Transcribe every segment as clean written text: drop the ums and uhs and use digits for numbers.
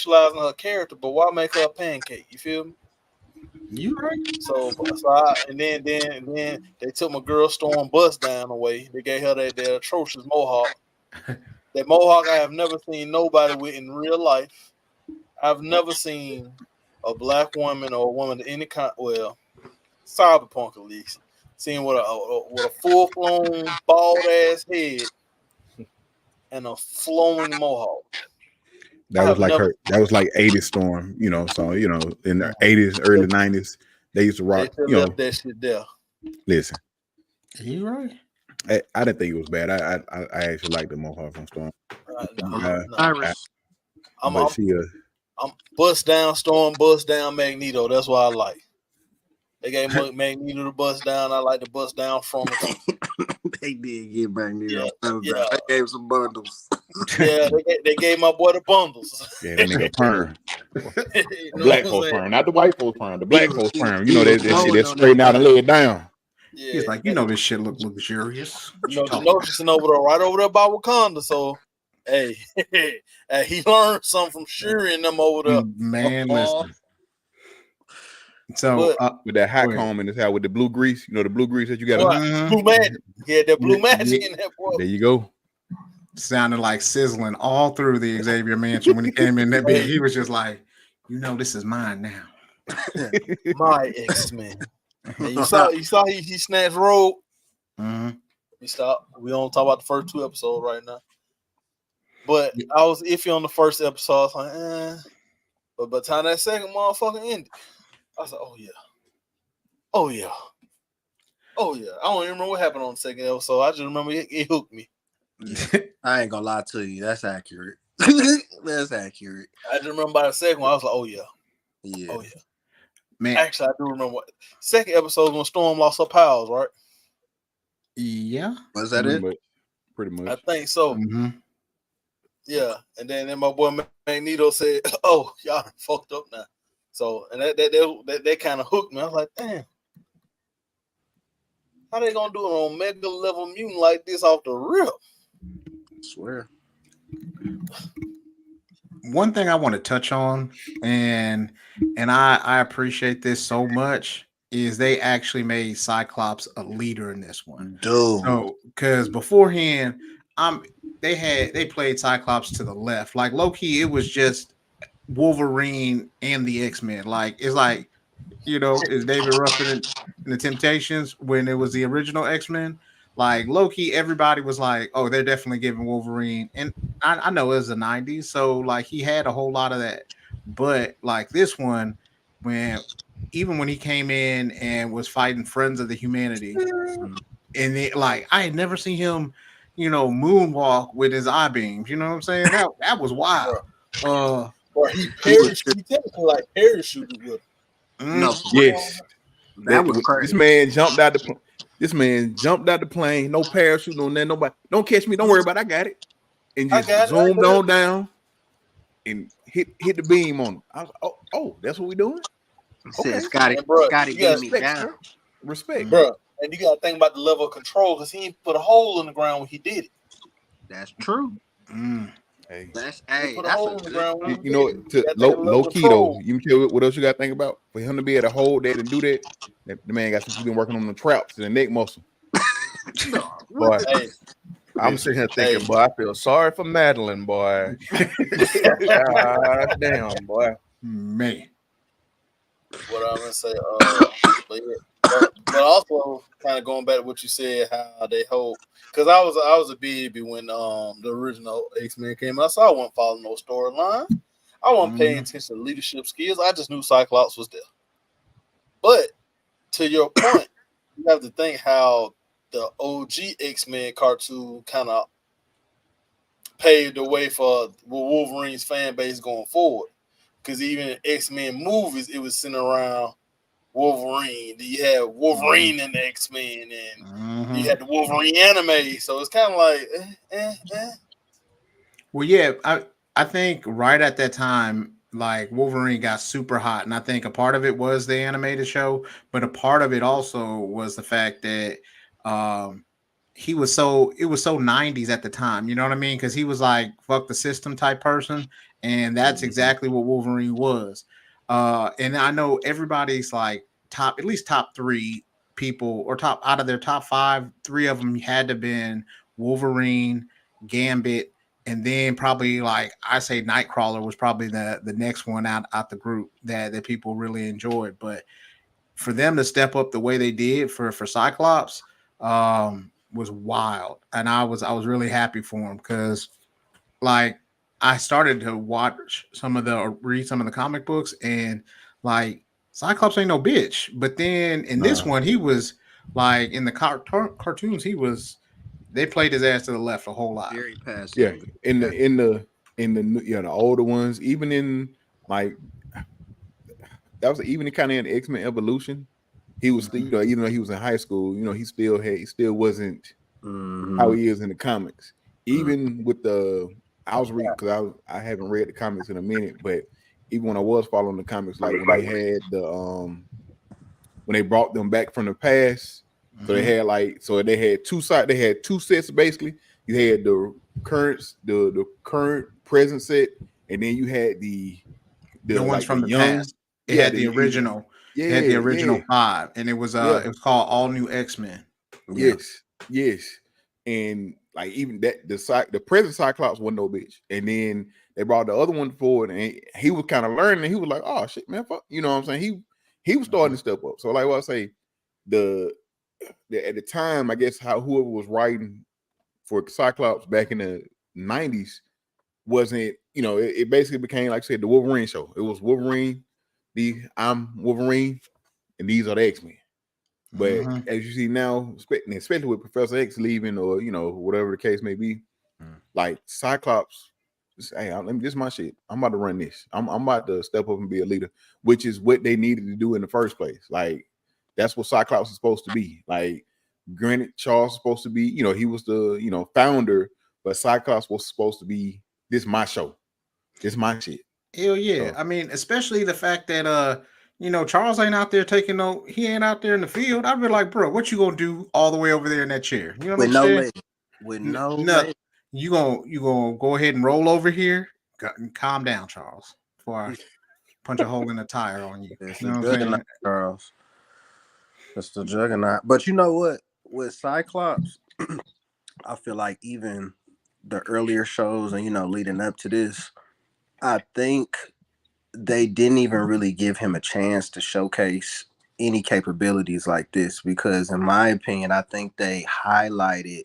sexualizing her character, but why make her a pancake? You feel me? You right? Then they took my girl Storm Bust down away. They gave her that atrocious mohawk. That mohawk I have never seen nobody with in real life. I've never seen a black woman or a woman of any kind. Well, cyberpunk at least. Seen with a full blown bald ass head and a flowing mohawk. I That was have like never. her. That was like 80s Storm, you know. So, you know, in the 80s, early 90s, they used to They rock, still you know. left that shit there. Listen, You right? I didn't think it was bad. I actually liked the Mohawk from Storm. No. Iris. I'm But she, I'm bust down Storm, bust down Magneto. That's what I like. They gave Magneto the bust down. I like the bust down from it. They did get Magneto. Yeah. They gave some bundles. Yeah, they gave my boy the bundles. yeah, that nigga perm. You know Black what I'm folks saying? perm, not the white folks perm. The black folks perm. You know, he was that shit blowing that's on straightened that out and laid down. Yeah, He's like, you know, this shit look luxurious. What you know, talking noticing over there, right over there by Wakanda. So, hey, he learned something from Shuri and them over there. Man, listen. So, With that hot Wait. comb in his hair with the blue grease, you know, the blue grease that you got. What? Blue magic. Yeah, that blue magic in that boy. There you go. sounded like sizzling all through the Xavier Mansion when he came in that bed. He was just like, you know, this is mine now. My X-Men. And you saw he snatched Rogue. Mm-hmm. We stopped. We don't talk about the first two episodes right now. But I was iffy on the first episode. I was like, But by the time that second motherfucker ended, I was like, oh yeah. Oh yeah. Oh yeah. I don't even remember what happened on the second episode. I just remember it hooked me. I ain't gonna lie to you. That's accurate. That's accurate. I just remember by the second one, I was like, oh yeah. Yeah. Oh yeah. Man, Actually, I do remember what second episode when Storm lost her powers, right? yeah. Was that it? Pretty much. I think so. Mm-hmm. Yeah. And then my boy Magneto said, oh, y'all done fucked up now. So, and that kind of hooked me. I was like, damn. How they gonna do an Omega level mutant like this off the rip? I swear. One thing I want to touch on, and I appreciate this so much, is they actually made Cyclops a leader in this one. Dude. So, because beforehand, they played Cyclops to the left. Like low key, it was just Wolverine and the X-Men. Like it's like, you know, is David Ruffin in the Temptations when it was the original X-Men? Like low key, everybody was like, "Oh, they're definitely giving Wolverine." And I know it was the '90s, so like he had a whole lot of that. But like this one, even when he came in and was fighting Friends of the Humanity, and it, like I had never seen him, you know, moonwalk with his eye beams. You know what I'm saying? That was wild. Or he technically like parachuted with him. No, Yes. that was crazy. This man jumped out the plane. No parachute, no nothing. Nobody. Don't catch me. Don't worry about it. I got it. And just zoomed on down and hit the beam on him. I was like, oh, that's what we doing? Okay. Scotty gave me down. Respect. Bro. And you gotta think about the level of control because he put a hole in the ground when he did it. That's true. Hey. That's you know, to low key though. You tell what else you got to think about for him to be able to hold that and do that. The man got been working on the traps and the neck muscle. Boy, Hey, I'm sitting here thinking, boy, I feel sorry for Madeline, boy. God damn, boy. Man. what I'm gonna say, but also kind of going back to what you said, how they hope, because I was a baby when the original X-Men came out, so I wasn't following no storyline. I wasn't paying attention to leadership skills. I just knew Cyclops was there. But to your point, you have to think how the OG X-Men cartoon kind of paved the way for Wolverine's fan base going forward. Because even in X-Men movies, it was centered around Wolverine. You had Wolverine in the X-Men, and you had the Wolverine anime. So it's kind of like, Well, yeah, I think right at that time, like Wolverine got super hot, and I think a part of it was the animated show, but a part of it also was the fact that it was so 90s at the time, you know what I mean? Because he was like fuck the system type person, and that's exactly what Wolverine was. And I know everybody's like at least top 3 people, or top out of their top 5, 3 of them had to been Wolverine, Gambit, and then probably like I say Nightcrawler was probably the next one out the group that people really enjoyed. But for them to step up the way they did for Cyclops was wild, and I was really happy for him, because like I started to read some of the comic books, and like Cyclops ain't no bitch, but then in this one he was like, in the cartoons they played his ass to the left a whole lot. Very passive. Yeah, in the older ones, even in like that was even kind of in X-Men Evolution. He was still, even though he was in high school, he still wasn't how he is in the comics. Even with I was reading, because I haven't read the comics in a minute, but even when I was following the comics, like when they had when they brought them back from the past, so they had two sides. They had 2 sets basically. You had the current present set, and then you had the ones from the past. It had the original. It had the original 5, and it was called All New X-Men. Yes, and like even that the present Cyclops wasn't no bitch, and then they brought the other one forward, and he was kind of learning, and he was like, oh shit, man, fuck, you know what I'm saying? He was starting to step up. So like what I say, at the time, I guess whoever was writing for Cyclops back in the 90s wasn't, it basically became, like I said, the Wolverine show. It was Wolverine, I'm Wolverine, and these are the X-Men. But as you see now, especially with Professor X leaving, or whatever the case may be, like Cyclops, hey, this is my shit. I'm about to run this. I'm about to step up and be a leader, which is what they needed to do in the first place. Like that's what Cyclops is supposed to be. Like, granted, Charles is supposed to be, he was the founder, but Cyclops was supposed to be, this my show, this my shit. Hell yeah! So, I mean, especially the fact that Charles ain't out there he ain't out there in the field. I'd be like, bro, what you gonna do all the way over there in that chair? You know what I'm saying? With no leg. You gonna go ahead and roll over here? Calm down, Charles, before I punch a hole in the tire on you. It's you know what I'm saying, Charles? It's the juggernaut. But you know what? With Cyclops, I feel like even the earlier shows and leading up to this, I think they didn't even really give him a chance to showcase any capabilities like this, because in my opinion, I think they highlighted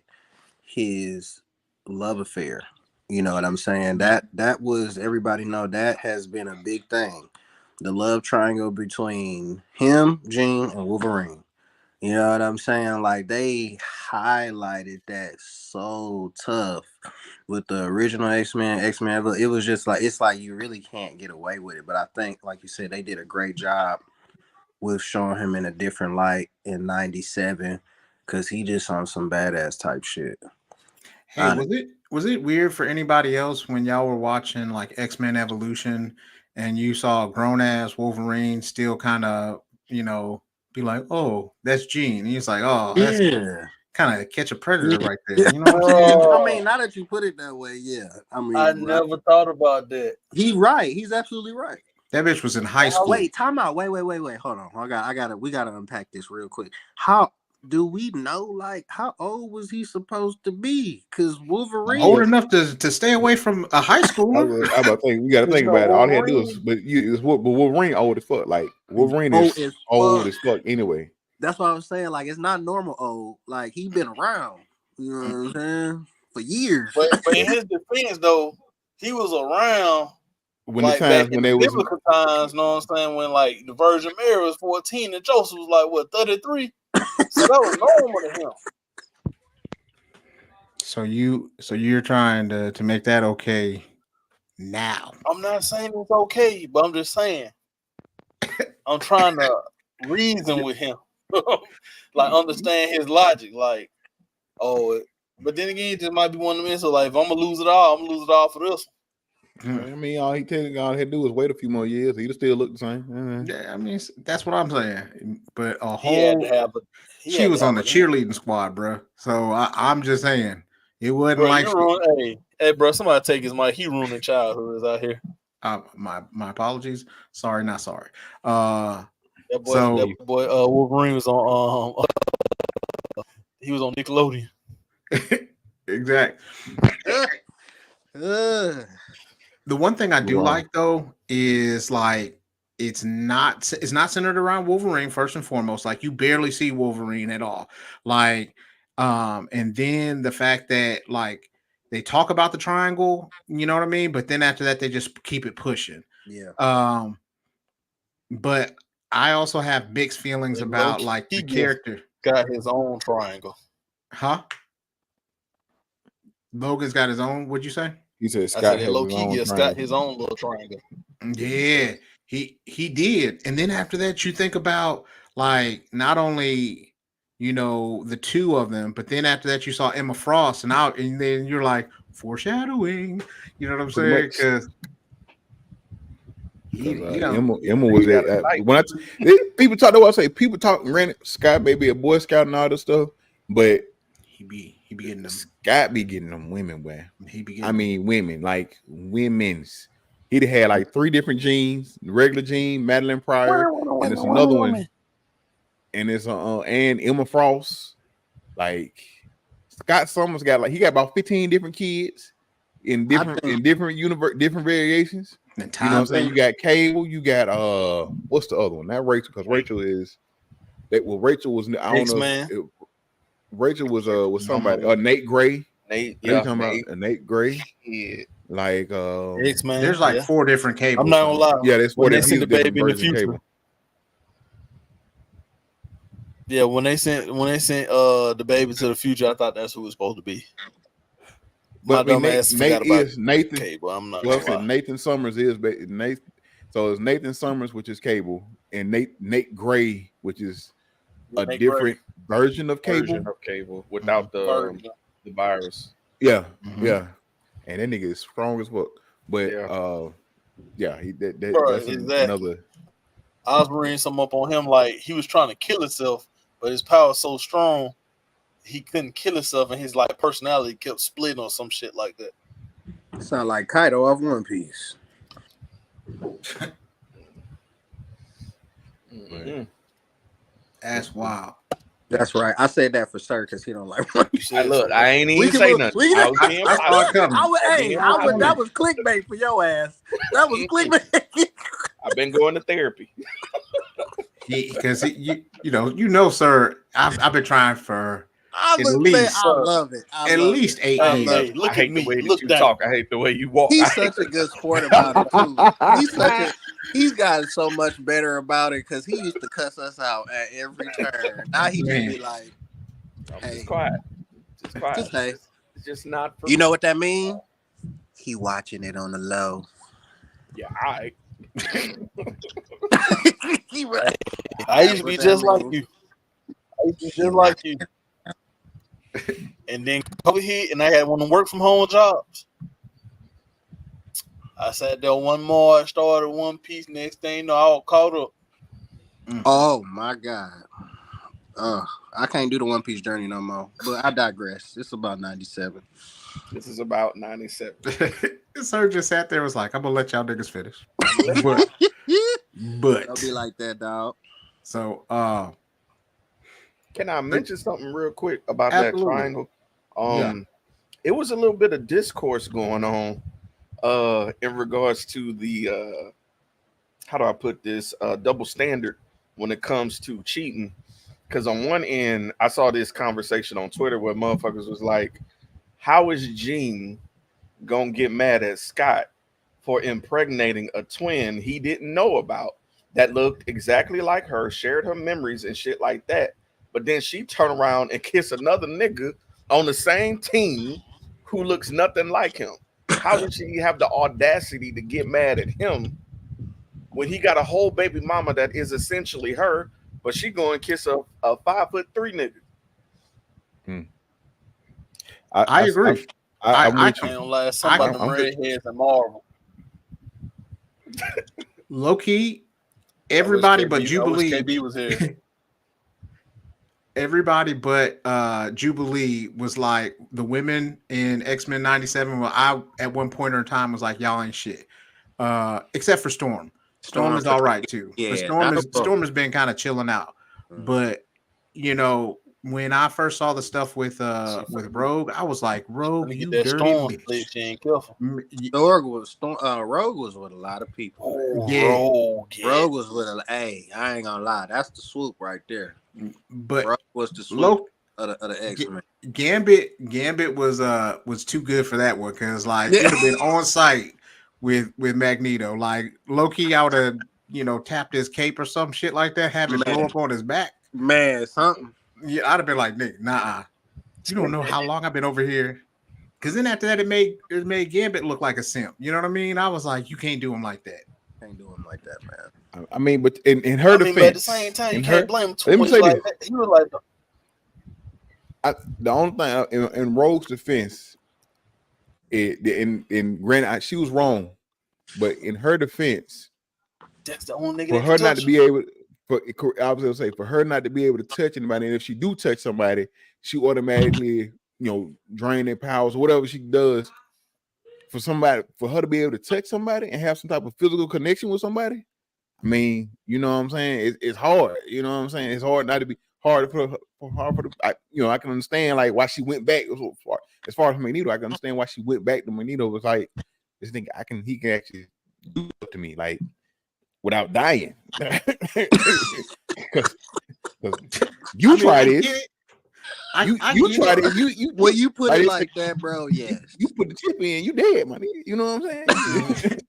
his love affair. You know what I'm saying? That was, everybody know that has been a big thing. The love triangle between him, Jean, and Wolverine. You know what I'm saying? Like, they highlighted that so tough with the original X-Men. It was just like, it's like you really can't get away with it. But I think, like you said, they did a great job with showing him in a different light in 97, because he just on some badass type shit. Hey, was it weird for anybody else when y'all were watching like X-Men Evolution and you saw a grown ass Wolverine still kind of, be like, oh, that's Jean? And he's like, oh, that's kind of Catch a Predator right there. You know what I'm saying? I mean, now that you put it that way, yeah. I mean, I never thought about that. He's right. He's absolutely right. That bitch was in high school. Wait, time out. Wait. Hold on. We gotta unpack this real quick. Do we know, like, how old was he supposed to be? Because Wolverine old enough to stay away from a high schooler. I about to think, we got to think about it. All he had to do is, but Wolverine old as fuck. Like, Wolverine is old as fuck anyway. That's what I was saying. Like, it's not normal old. Like, he been around. You know what I'm saying? For years. But in his defense, though, he was around when the times when they was biblical times. You know what I'm saying? When like the Virgin Mary was 14 and Joseph was like what 33. So that was normal to him. So you're trying to make that okay now. I'm not saying it's okay, but I'm just saying I'm trying to reason with him. Like understand his logic. Like, but then again, this might be one of them. So like if I'm gonna lose it all, I'm gonna lose it all for this one. I mean, all he had to do was wait a few more years. He'd still look the same. Yeah, I mean that's what I'm saying. But a He had whole to have she was on the cheerleading squad, bro. So I'm just saying it wasn't bro, like hey, bro, somebody take his mic. He ruining childhoods out here. my apologies. Sorry, not sorry. That boy, Wolverine was on he was on Nickelodeon. Exactly. The one thing I do like though is like it's not centered around Wolverine first and foremost. Like you barely see Wolverine at all. Like and then the fact that like they talk about the triangle, you know what I mean? But then after that they just keep it pushing. Yeah. But I also have mixed feelings about like the character. Got his own triangle. Huh? Logan's got his own, what'd you say? He said Scott has got his own little triangle. Yeah, he did. And then after that, you think about like not only the two of them, but then after that you saw Emma Frost, and then you're like foreshadowing. You know what I'm saying? Because Emma was that when people talk. I say people talk. Granted, Scott may be a Boy Scout and all this stuff, but he be getting them. Scott be getting them women, boy. Women like women's. He'd had like 3 different jeans: regular jean, Madeline Pryor, and there's another one, and it's and Emma Frost. Like Scott Summers got he got about 15 different kids in different different variations. You know what I'm saying? You got Cable, you got what's the other one? Not Rachel, because Rachel is Rachel was I don't know. Rachel was somebody. Nate Gray. Nate, talking about Nate Gray. Yeah. Like X-Man. There's like 4 different Cables. I'm not gonna lie. Yeah, there's 4 different the baby in the future. Cable. Yeah, when they sent the baby to the future, I thought that's who it was supposed to be. But Nate is Nathan Cable. I'm not. Nathan Summers is Nathan. So it's Nathan Summers, which is Cable, and Nate Gray, which is a different version of Cable. Without the virus. Yeah, yeah. And that nigga is strong as fuck. But that's another. I was reading something up on him, like he was trying to kill himself, but his power was so strong he couldn't kill himself, and his like personality kept splitting or some shit like that. Sound like Kaido of One Piece. That's wild. That's right. I said that for sir because he don't like One Piece. Look, I ain't even say nothing. That was clickbait for your ass. That was clickbait. I've been going to therapy. Because sir, I've been trying for I love it. At least 8 years. Hey, look at me. Look you talk. I hate the way you walk. He's such a good sport about it too. He's gotten so much better about it because he used to cuss us out at every turn. Now he just be like, "Hey, just quiet. Just hey. It's just not. You know what that means? He watching it on the low. Yeah, I used to be just like you. And then COVID hit, and I had one of them work from home jobs. I sat there one more. I started One Piece. Next thing you know, I was caught up. Oh my god! I can't do the One Piece journey no more. But I digress. It's about 97. This is about 97. Sir just sat there and was like, I'm gonna let y'all niggas finish. but I'll be like that, dog. So can I mention something real quick about that triangle? It was a little bit of discourse going on in regards to the how do I put this double standard when it comes to cheating. Because on one end, I saw this conversation on Twitter where motherfuckers was like, how is Gene gonna get mad at Scott for impregnating a twin he didn't know about that looked exactly like her, shared her memories and shit like that? But then she turned around and kissed another nigga on the same team who looks nothing like him. How did she have the audacity to get mad at him when he got a whole baby mama that is essentially her, but she going to kiss a 5'3" nigga? I agree. I don't lie. Somebody redheads and Marvel. Low key, everybody but I wish Jubilee. KB was here. Everybody but Jubilee was like the women in X-Men 97. Well, I at one point in time was like, y'all ain't shit. Except for Storm. Storm is all right too. Yeah, but Storm has been kind of chilling out. But you know, when I first saw the stuff with Rogue, I was like, Rogue, you dirty bitch. She ain't careful. Rogue was with a lot of people. Yeah. Rogue was with I ain't gonna lie, that's the swoop right there. But Rogue was the swoop of the X-Men. Gambit was too good for that one because like it would have been on site with Magneto. Like Loki, I would have tapped his cape or some shit like that, have it blow up on his back. Man, something. Yeah, I'd have been like, Nick, nah. You don't know how long I've been over here. Because then after that, it made Gambit look like a simp. You know what I mean? I was like, you can't do him like that. Can't do him like that, man. I mean, but in her defense, but at the same time, you can't blame him. Let me say like this. He was like, the only thing in Rogue's defense, in granted, she was wrong, but in her defense, that's the only nigga for her not to be able. I was gonna say for her not to be able to touch anybody, and if she do touch somebody, she automatically, drain their powers or whatever she does. For her to be able to touch somebody and have some type of physical connection with somebody, I mean, you know what I'm saying? It's hard. You know what I'm saying? It's hard not to be hard for the. I can understand like why she went back. As far as Magneto, I can understand why she went back to Magneto. Was like this thing. He can actually do it to me like without dying. You tried it. You tried it. You put it like that, bro. Yes. You put the chip in, you dead, money. You know what I'm saying?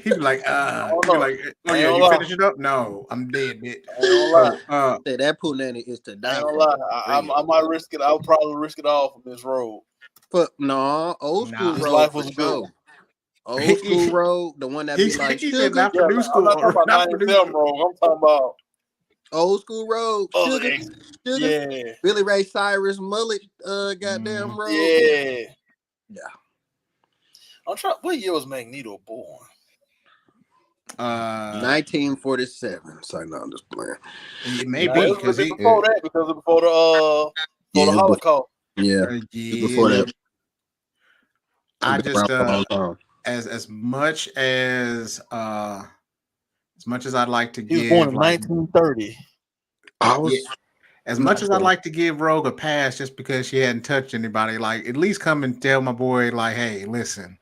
He'd be like, you finish it up? No, I'm dead, bitch. That punani is to die. I might risk it. I'll probably risk it all from this road. But no, old school road. Life was good. Old school road, the one that be like sugar. Not for new school. I'm not talking about 97 road. I'm talking about old school road. Sugar. Yeah. Billy Ray Cyrus mullet. Goddamn road. Yeah. Yeah. I'm trying. What year was Magneto born? 1947. So no, I'm just playing. It may be because before the Holocaust. Yeah. Before that. I just as much as I'd like to give. He was born in 1930. As much as I'd like to give Rogue a pass just because she hadn't touched anybody, like at least come and tell my boy, like, hey, listen,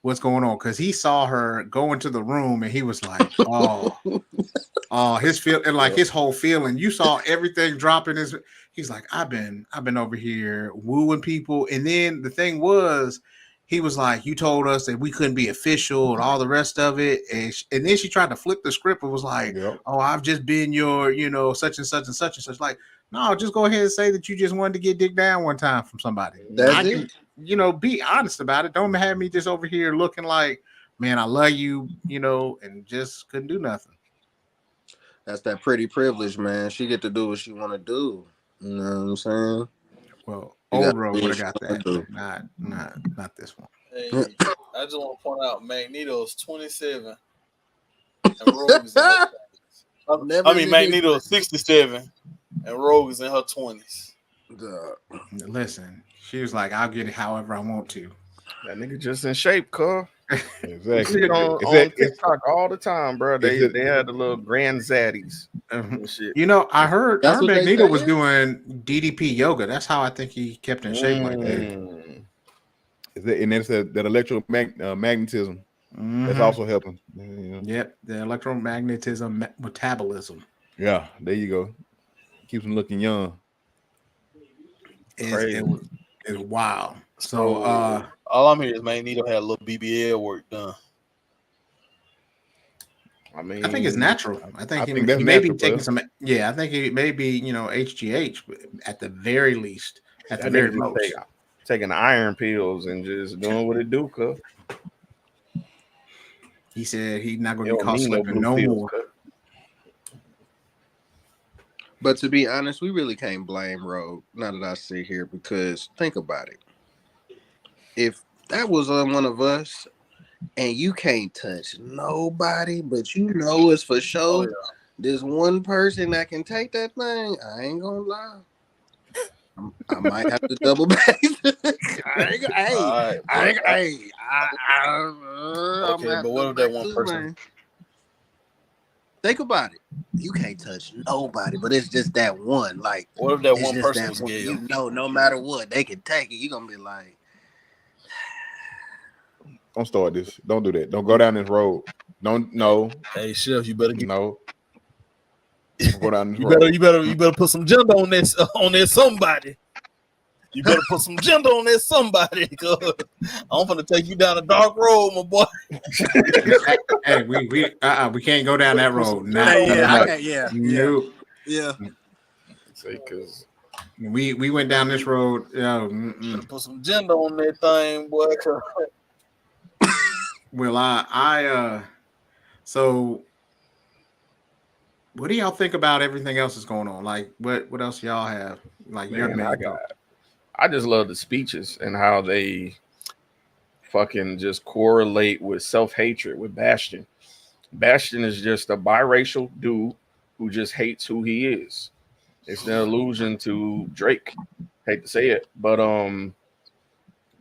what's going on? Because he saw her go into the room and he was like, his feel and like his whole feeling. You saw everything dropping. He's like, I've been over here wooing people, and then the thing was, he was like, you told us that we couldn't be official and all the rest of it. And then she tried to flip the script and was like, oh, I've just been your, such and such and such and such. Like, no, just go ahead and say that you just wanted to get dick down one time from somebody. That's it. Be honest about it. Don't have me just over here looking like, man, I love you, and just couldn't do nothing. That's that pretty privilege, man. She get to do what she want to do. You know what I'm saying? Well, Old Road would have got that. Not this one. Hey, I just want to point out Magneto's 27 and Rogue is in her 20s. Magneto's 67 and Rogue is in her 20s. Listen, she was like, I'll get it however I want to. That nigga just in shape, cuz. Exactly. On TikTok all the time, bro. They had the little grand zaddies. Shit. I heard Magneto was doing DDP yoga. That's how I think he kept in shape like that. And that's that electromagnetism. That's also helping. Yep, the electromagnetism metabolism. Yeah, there you go. Keeps him looking young. It's wild. So all I'm hearing is Magneto had a little BBL work done. I think it's natural. I think he may be taking some. Yeah, I think he may be, HGH at the very least. At the very most, taking iron pills and just doing what it do. Cuz he said he's not going to be caught slipping no more. But to be honest, we really can't blame Rogue. Now that I sit here, because think about it. If that was one of us, and you can't touch nobody, but you know it's for sure. Oh, yeah. There's one person that can take that thing. I ain't gonna lie. I might have to double back. I'm Okay, but what if that one person? Man. Think about it. You can't touch nobody, but it's just that one. Like, what if that it's one just person that was one, gay? you know, no matter what, they can take it. You're gonna be like, Don't start this. Don't do that. Don't go down this road. Don't no. Hey, Chef, you better get No. Don't go down this you road. better put some gender on that somebody. You better put some gender on that somebody, because I'm gonna take you down a dark road, my boy. Hey, we can't go down that road. yeah. Say, because We went down this road. Better put some gender on that thing, boy. Well, so what do y'all think about everything else that's going on? Like, what else y'all have? Like, I just love the speeches and how they fucking just correlate with self-hatred with Bastion. Bastion is just a biracial dude who just hates who he is. It's an allusion to Drake. Hate to say it, but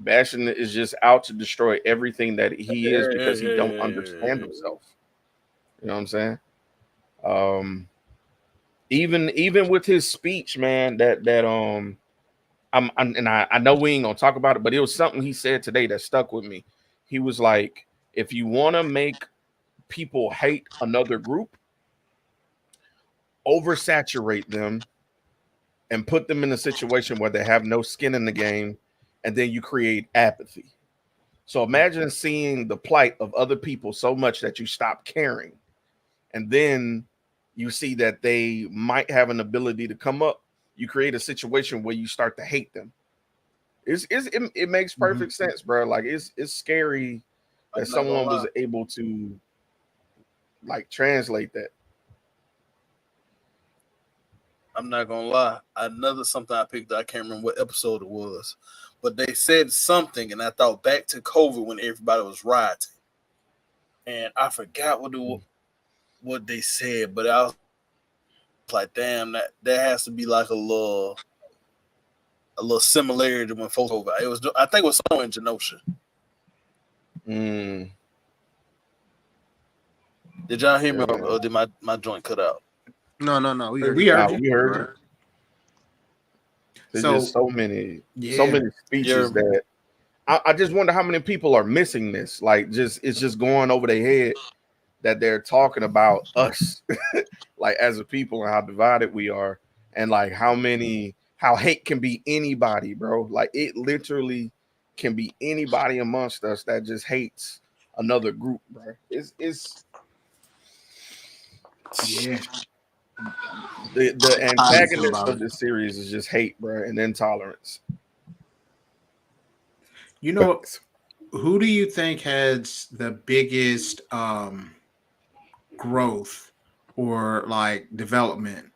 Bastion is just out to destroy everything that he is because he don't understand himself. You know what I'm saying? Even with his speech, man, I know we ain't gonna talk about it, but it was something he said today that stuck with me. He was like, if you want to make people hate another group, oversaturate them and put them in a situation where they have no skin in the game, and then you create apathy. So imagine seeing the plight of other people so much that you stop caring, and then you see that they might have an ability to come up. You create a situation where you start to hate them. It makes perfect sense, bro. Like, it's scary that someone was able to like translate that. I'm not gonna lie. Something I picked up, I can't remember what episode it was, but they said something, and I thought back to COVID when everybody was rioting, and I forgot what they said, but I was like, damn, that has to be like a little similarity when folks over. I think it was somewhere in Genosha. Did y'all hear me, or did my joint cut out? No. We heard you. There's just so many speeches that I just wonder how many people are missing this. Like, it's just going over their head that they're talking about us, like, as a people, and how divided we are, and like how hate can be anybody, bro. Like, it literally can be anybody amongst us that just hates another group, bro. It's the antagonist of this series is just hate, bro, and intolerance. You know, who do you think has the biggest growth or like development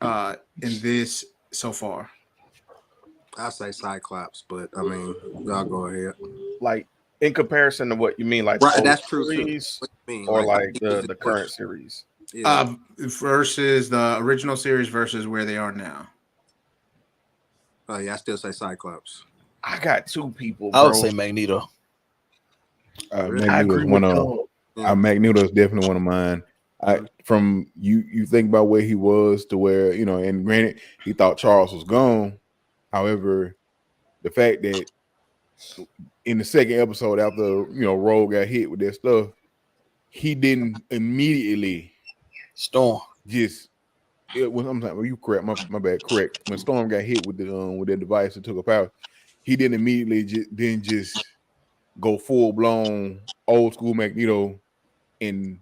in this so far? I say Cyclops, but I mean, y'all go ahead. Like, in comparison to what you mean, like, right, that's true series, or like the current series, versus the original series versus where they are now. Oh yeah, I still say Cyclops. I got two people, bro. I would say Magneto. Magneto's one of Magneto's definitely one of mine. From you think about where he was to where, you know, and granted, he thought Charles was gone. However, the fact that in the second episode, after, you know, Rogue got hit with that stuff, he didn't immediately Storm. Just it was. I'm sorry, you correct. My bad. Correct. When Storm got hit with that device that took her power, he didn't immediately just go full blown old school Magneto and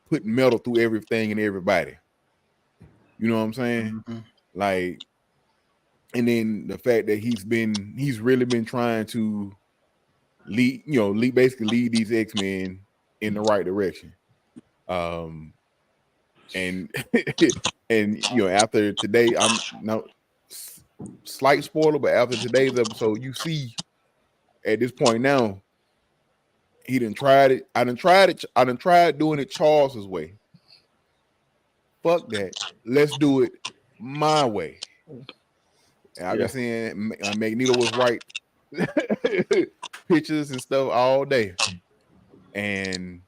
put metal through everything and everybody. You know what I'm saying? Mm-hmm. Like, and then the fact that he's really been trying to basically lead these X-Men in the right direction. And and you know, after today, I'm now slight spoiler, but after today's episode, you see at this point now, He done tried it. I done tried it. I done tried doing it Charles's way. Fuck that. Let's do it my way. And I've been saying Magneto was right. Pictures and stuff all day. And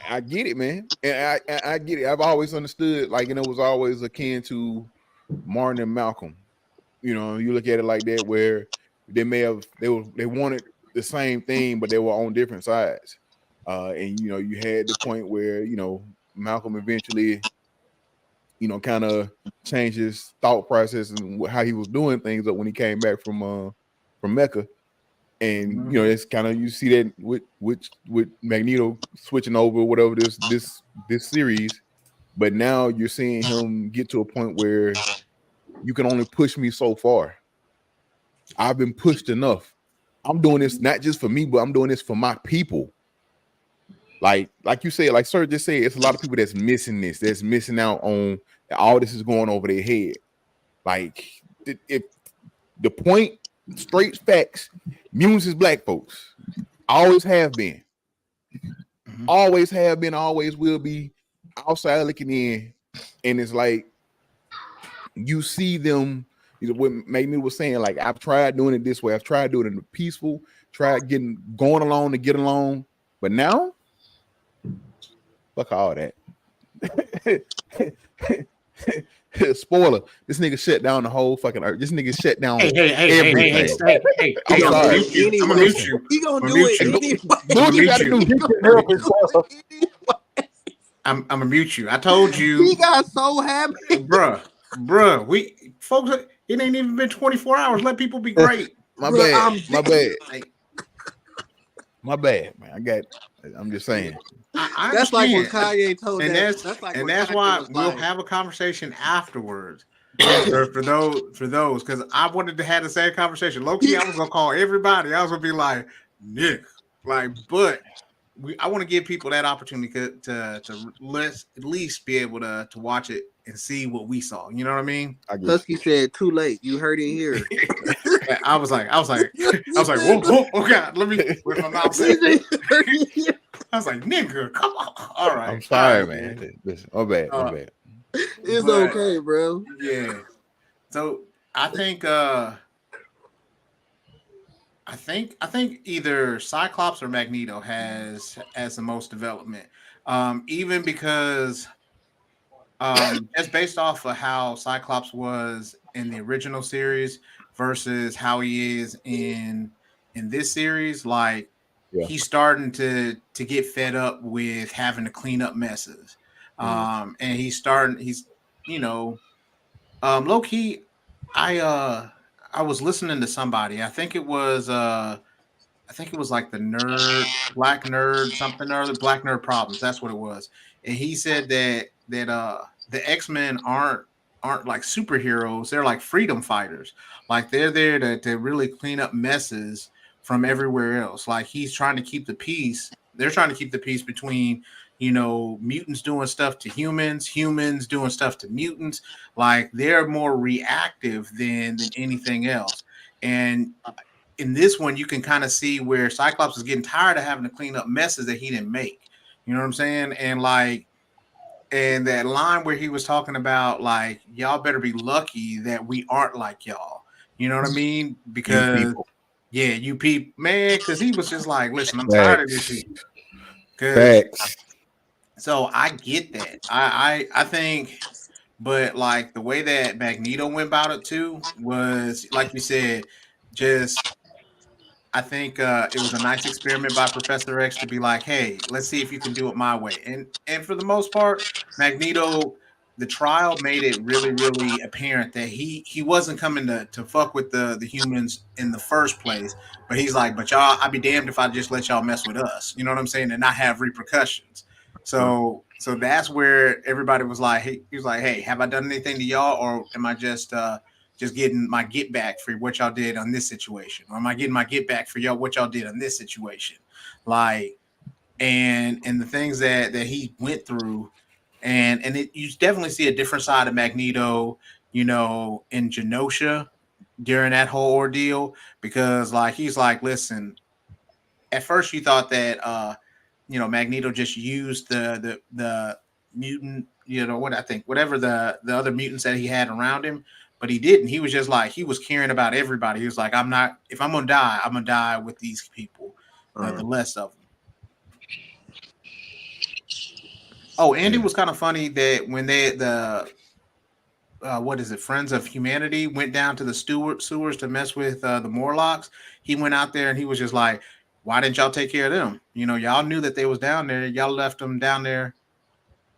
I get it, man. And I get it. I've always understood, like, it was always akin to Martin and Malcolm. You look at it like that, where they wanted the same thing, but they were on different sides. And you had the point where Malcolm eventually kind of changed his thought process and how he was doing things up when he came back from Mecca. And it's kind of, you see that with Magneto switching over whatever this series, but now you're seeing him get to a point where you can only push me so far. I've been pushed enough. I'm doing this not just for me, but I'm doing this for my people. Like you said, like Sir just said, it's a lot of people that's missing this, that's missing out on all this is going over their head. Like, if the point, straight facts, mutants is black folks. Always have been. Always have been, always will be. Outside looking in, and it's like you see them. What Magneto was saying, like, I've tried doing it this way. I've tried doing it peaceful. Tried going along to get along, but now, fuck all that. Spoiler: this nigga shut down the whole fucking earth. This nigga shut down everything. Hey, I'm sorry. He gonna do it anyway. Do what you gotta do. I'm gonna mute you. I told you. He got so happy, bruh. Folks, it ain't even been 24 hours. Let people be great. My bad, man. I'm just saying. I that's like when Kanye told and that. That's why we'll have a conversation afterwards. for those, because I wanted to have the same conversation. Low key, I was gonna call everybody. I was gonna be like, Nick, but I want to give people that opportunity to at least be able to watch it and see what we saw. You know what I mean? Husky said, "Too late. You heard it here." I was like, whoa, oh God, let me. With my mouth said. I was like, nigga, come on. All right. I'm sorry, man. Listen, my bad. It's okay, bro. Yeah. So I think either Cyclops or Magneto has the most development. Even because just based off of how Cyclops was in the original series versus how he is in this series, like, he's starting to get fed up with having to clean up messes. And he's low key. I was listening to somebody. I think it was like the Black Nerd Problems. That's what it was. And he said that the X-Men aren't like superheroes. They're like freedom fighters. Like, they're there to really clean up messes from everywhere else. Like, he's trying to keep the peace. They're trying to keep the peace between, mutants doing stuff to humans doing stuff to mutants. Like, they're more reactive than anything else. And in this one, you can kind of see where Cyclops is getting tired of having to clean up messes that he didn't make. You know what I'm saying? And that line where he was talking about, like, y'all better be lucky that we aren't like y'all. You know what I mean? Because you people, man, because he was just like, listen, I'm tired of this shit. Facts. So I get that. I think, but like the way that Magneto went about it too was, like you said, I think it was a nice experiment by Professor X to be like, hey, let's see if you can do it my way. And for the most part, Magneto, the trial made it really, really apparent that he wasn't coming to fuck with the humans in the first place. But he's like, but y'all, I'd be damned if I just let y'all mess with us. You know what I'm saying? And not have repercussions. So that's where everybody was like, he was like, hey, have I done anything to y'all, or am I just getting my get back for what y'all did on this situation? Or am I getting my get back for y'all what y'all did on this situation? Like, and the things that he went through, and you definitely see a different side of Magneto, in Genosha during that whole ordeal, because like he's like, listen, at first you thought that Magneto just used the mutant, whatever the other mutants that he had around him, but he didn't. He was just like, he was caring about everybody. He was like, if I'm gonna die with these people, the less of them. Oh, and it was kind of funny that when Friends of Humanity went down to the sewers to mess with the Morlocks, he went out there and he was just like, why didn't y'all take care of them? Y'all knew that they was down there. Y'all left them down there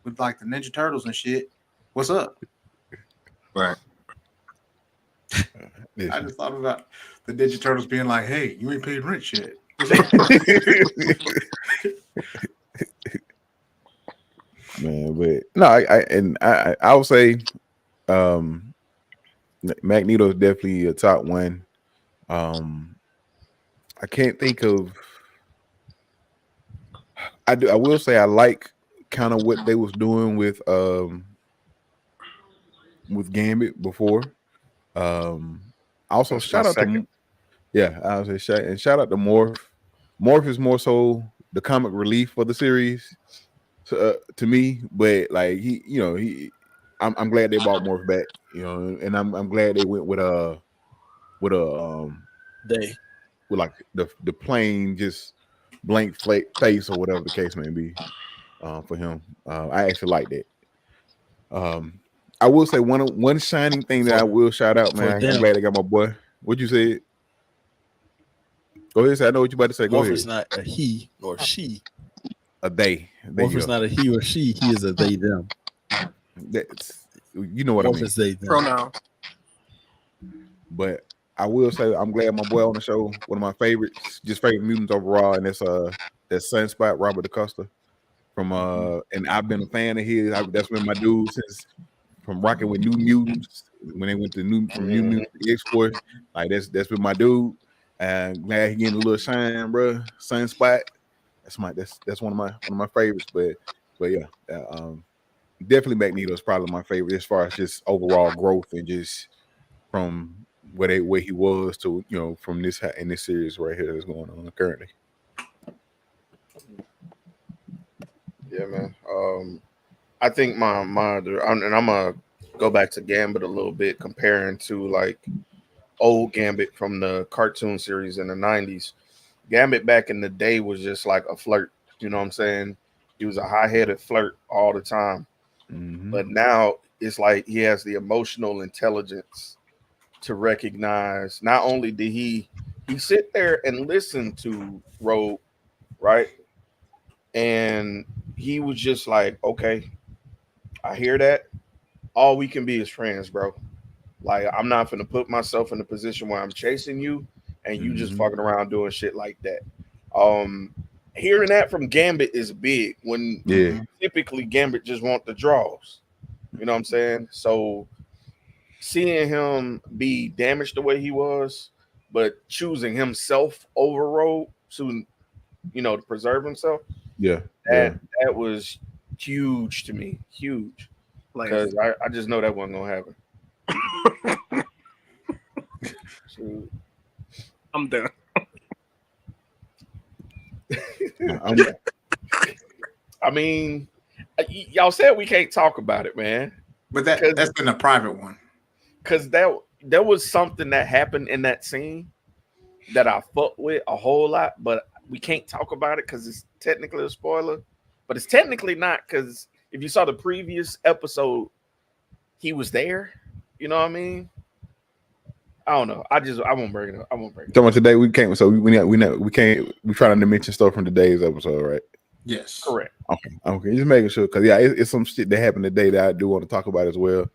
with like the Ninja Turtles and shit. What's up? Right. I just thought about the Ninja Turtles being like, hey, you ain't paid rent yet. Man, but no, I would say Magneto is definitely a top one. I can't think of. I will say I like kind of what they was doing with Gambit before. Also, shout out to I would say shout out to Morph. Morph is more so the comic relief for the series to me, but like I'm glad they brought Morph back, and I'm glad they went with like the plain just blank face or whatever the case may be for him. I actually like that. I will say one shining thing that I will shout out, man. I'm glad I got my boy. What you said? Go ahead, say. I know what you about to say. Go ahead. Morph is not a he nor she. A they. Morph is not a he or she. He is a they them. That's what Morph I mean. Is they them. Pronoun. But I will say I'm glad my boy on the show. One of my favorites, just favorite mutants overall, and that's Sunspot, Robert DaCosta. From and I've been a fan of his. That's been my dude since from rocking with New Mutants when they went to New Mutants X-Force. Like that's been my dude. And glad he getting a little shine, bro. Sunspot. That's one of my favorites. But yeah, definitely Magneto is probably my favorite as far as just overall growth and just from where he was to from this in this series right here that's going on currently. Yeah, man. I think and I'm gonna go back to Gambit a little bit, comparing to like old Gambit from the cartoon series in the 90s. Gambit back in the day was just like a flirt. You know what I'm saying? He was a high-headed flirt all the time. Mm-hmm. But now it's like he has the emotional intelligence to recognize not only did he sit there and listen to Rogue, right? And he was just like, okay, I hear that. All we can be is friends, bro. Like, I'm not going to put myself in a position where I'm chasing you and you just fucking around doing shit like that. Hearing that from Gambit is big when typically Gambit just want the draws. You know what I'm saying? So seeing him be damaged the way he was, but choosing himself over Rogue to preserve himself. Yeah. That was huge to me. Huge. Because I just know that wasn't going to happen. I'm done. I mean, y'all said we can't talk about it, man. But that's been a private one. Because there was something that happened in that scene that I fucked with a whole lot, but we can't talk about it because it's technically a spoiler. But it's technically not, because if you saw the previous episode, he was there. You know what I mean? I don't know. I won't bring it up. Talking about today, we can't. So we can't. We trying to mention stuff from today's episode, right? Yes, correct. Okay. Just making sure, because it's some shit that happened today that I do want to talk about as well.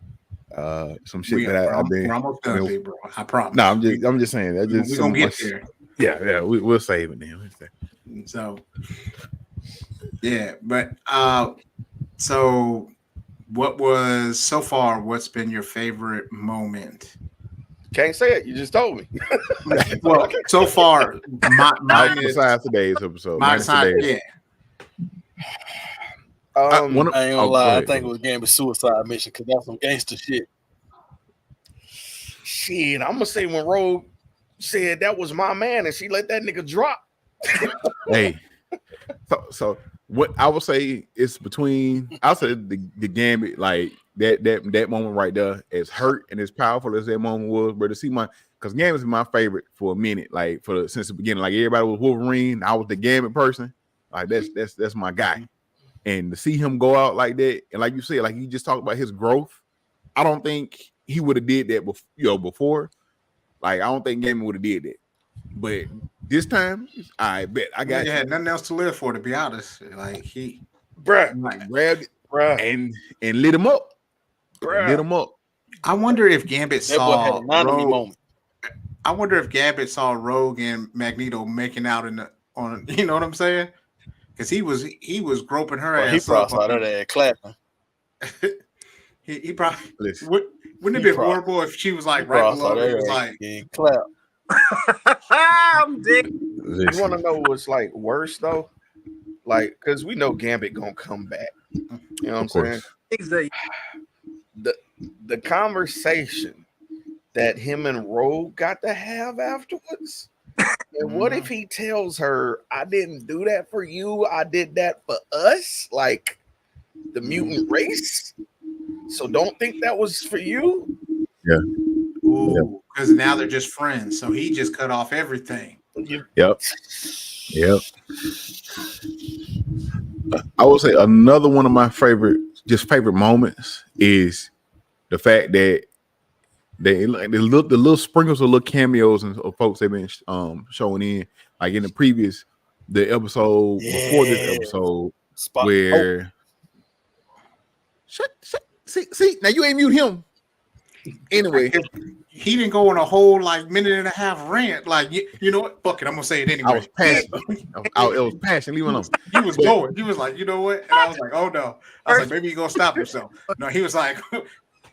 Some shit I've been. We're almost done, bro. I promise. No, I'm just saying that. We're gonna get there. Yeah. We'll save it then. So, yeah, but so what's been your favorite moment? Can't say it. You just told me. Well, so far, mine is besides today's episode. My side, yeah. I ain't gonna lie. I think it was Gambit suicide mission because that's some gangster shit. Shit, I'm gonna say when Rogue said that was my man and she let that nigga drop. Hey, so what I would say is between I'll say the Gambit, like that moment right there, as hurt and as powerful as that moment was, but to see because Gambit's my favorite for a minute, like since the beginning, like everybody was Wolverine, I was the Gambit person, like that's my guy, and to see him go out like that, and like you said, like you just talked about his growth, I don't think he would have did that before, like I don't think Gambit would have did that, but this time, I bet I got you. Had nothing else to live for, to be honest. Like he Bruh. like grabbed it Bruh. and lit him up. Bruh. Lit him up. I wonder if Gambit That boy had saw a anatomy Rogue. moment. I wonder if Gambit saw Rogue and Magneto making out on you know what I'm saying? Because he was groping her Well, he ass probably up. saw that ass clapping. he probably Listen, wouldn't it be horrible if she was like right below her? He was like clap. I'm dick. You want to know what's like worse though? Like, because we know Gambit gonna come back. You know what I'm saying? Exactly. The conversation that him and Rogue got to have afterwards. And what if he tells her, I didn't do that for you, I did that for us, like the mutant race? So don't think that was for you. Yeah. ooh, because now they're just friends. So he just cut off everything. Yep. I would say another one of my favorite moments is the fact that the little sprinkles of little cameos of folks they've been showing in, like in the episode before this episode, where see now you ain't mute him anyway. He didn't go on a whole like minute and a half rant. Like you know what? Fuck it, I'm gonna say it anyway. I was passionate. It was passion. Leave him alone. He was going. He was like, you know what? And I was like, oh no. I was like, maybe he's gonna stop himself. No, he was like,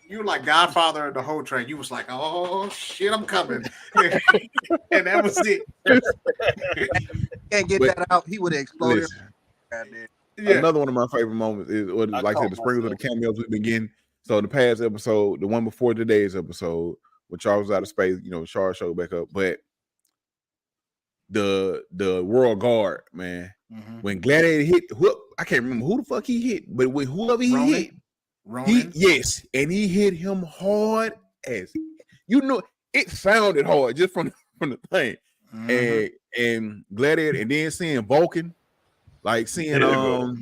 you were like Godfather of the whole train. You was like, oh shit, I'm coming. And that was it. Can't get that out. He would have exploded. Yeah. Another one of my favorite moments is, like I said, the sprinkles of the cameos we begin. So the past episode, the one before today's episode, when Charles was out of space, Charles showed back up. But the World Guard, man, when Gladiator hit, I can't remember who the fuck he hit, but when whoever he hit, and he hit him hard as it sounded hard just from the thing. And Gladiator, and then seeing Vulcan, like seeing Vulcan,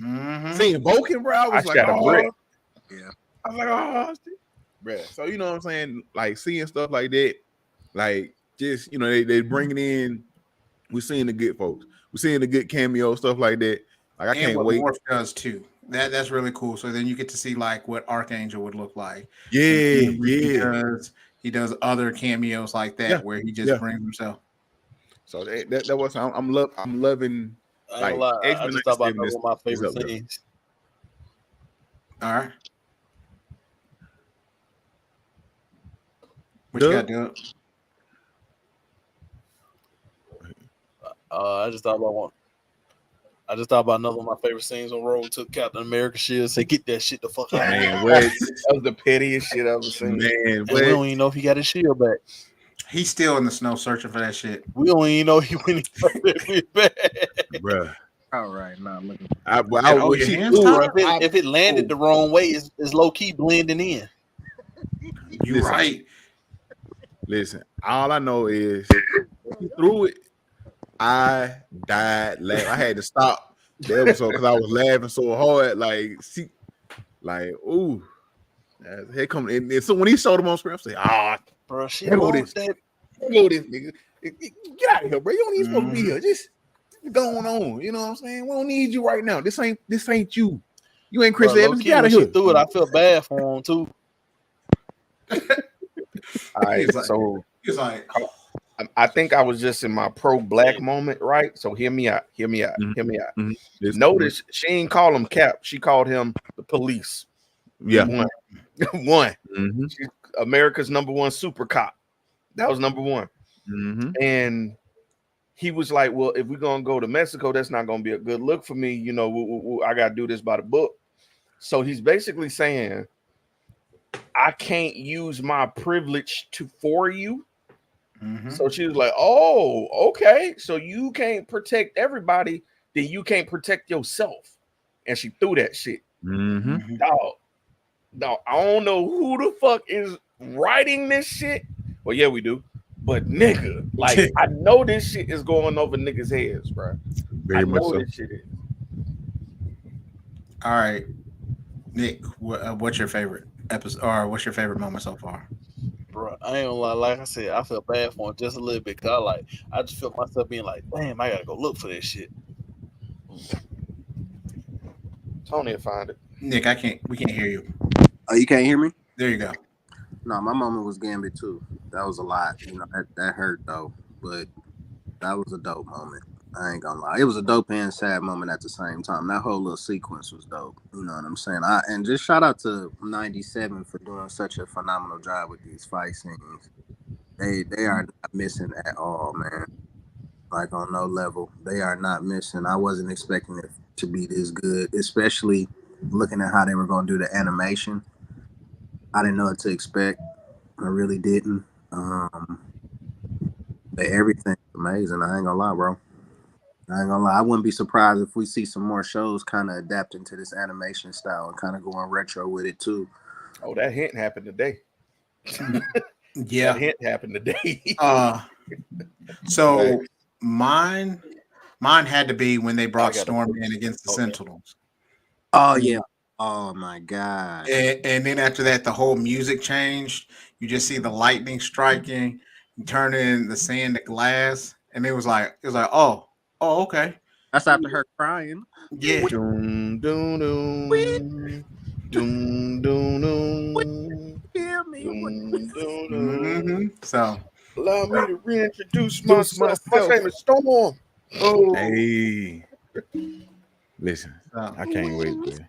bro, I was like, oh, yeah. I was like, oh, bro. So you know what I'm saying? Like seeing stuff like that, like just they bringing in. We're seeing the good folks. We're seeing the good cameo stuff like that. Like I can't wait. Morph does too. That's really cool. So then you get to see like what Archangel would look like. Yeah. He does other cameos like that where he just brings himself. So that was I'm loving. I just thought about one of my favorite things. All right. What you got to do? I just thought about another one of my favorite scenes when Rogue took Captain America's shield. Say, get that shit the fuck out. Man, that was the pettiest shit I've ever seen. Man, we don't even know if he got his shield back. He's still in the snow searching for that shit. We don't even know he went back. Bruh. All right, look. If it landed the wrong way, it's low key blending in. You're right. Listen, all I know is he threw it. I died laughing. I had to stop the episode because I was laughing so hard. Ooh, here come. And so when he showed him on screen, I say, bro, shit, go this nigga. Get out of here, bro. You don't even supposed to be here. Just going on. You know what I'm saying? We don't need you right now. This ain't you. You ain't Chris Evans. Get out of here. Threw it. I feel bad for him too. All right, he's like, I think I was just in my pro-black moment, right? So hear me out. Notice she ain't call him Cap. She called him the police. Yeah. One. She's America's number one super cop. That was number one. And he was like, well, if we're going to go to Mexico, that's not going to be a good look for me. I got to do this by the book. So he's basically saying, I can't use my privilege for you. So she was like, "Oh, okay. So you can't protect everybody, then you can't protect yourself." And she threw that shit. Dog, I don't know who the fuck is writing this shit. Well, yeah, we do. But nigga, like I know this shit is going over niggas' heads, bro. Very much so. This shit is. All right, Nick, what's your favorite episode, or what's your favorite moment so far? Bro, I ain't gonna lie. Like I said, I feel bad for him just a little bit. Cause I just feel myself being like, damn, I gotta go look for this shit. Tony will find it. Nick, we can't hear you. Oh, you can't hear me? There you go. No, my moment was Gambit too. That was a lot. You know, that hurt though. But that was a dope moment. I ain't gonna lie. It was a dope and sad moment at the same time. That whole little sequence was dope. You know what I'm saying? And just shout out to 97 for doing such a phenomenal job with these fight scenes. They are not missing at all, man. Like on no level. They are not missing. I wasn't expecting it to be this good, especially looking at how they were gonna do the animation. I didn't know what to expect. I really didn't. Everything's amazing. I ain't gonna lie, bro. I wouldn't be surprised if we see some more shows kind of adapting to this animation style and kind of going retro with it too. Oh, that hint happened today. Yeah, that hint happened today. So mine had to be when they brought Storm in against the Sentinels. Oh yeah. Oh my god. And then after that, the whole music changed. You just see the lightning striking, turning the sand to glass, and it was like, oh, okay. That's after her crying. Yeah. Doom, doom, doom. Doom, doom, doom. Hear me. So allow me to reintroduce myself. My name is Storm. Oh, hey. Listen, I can't wait, man.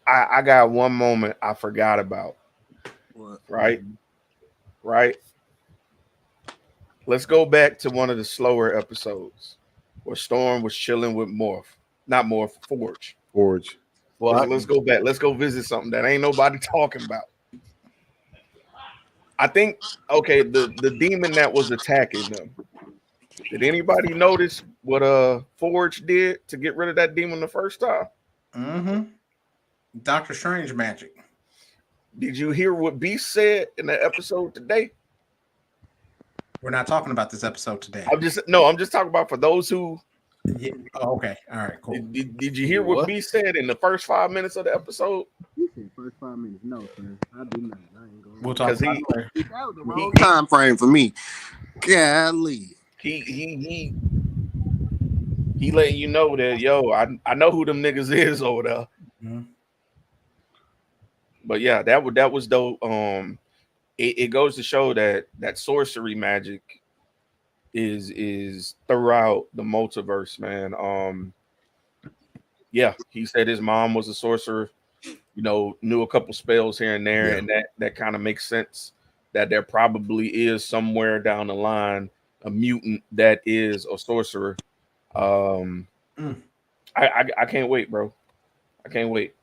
I got one moment I forgot about. What? Right. Let's go back to one of the slower episodes where Storm was chilling with Forge. Well, let's go back. Let's go visit something that ain't nobody talking about. I think, okay, the demon that was attacking them. Did anybody notice what Forge did to get rid of that demon the first time? Mm-hmm. Doctor Strange magic. Did you hear what Beast said in the episode today? We're not talking about this episode today. I'm just talking about for those who. Yeah. Oh, okay. All right. Cool. Did you hear what Beast said in the first 5 minutes of the episode? He said first 5 minutes. No, sir. I do not. I ain't going. We'll talk about it later. That was the wrong time frame for me. Golly. He letting you know that I know who them niggas is over there. Mm-hmm. But yeah, that was dope. It goes to show that sorcery magic is throughout the multiverse, man. Yeah, he said his mom was a sorcerer, knew a couple spells here and there, and that kind of makes sense that there probably is somewhere down the line a mutant that is a sorcerer. I can't wait, bro. I can't wait.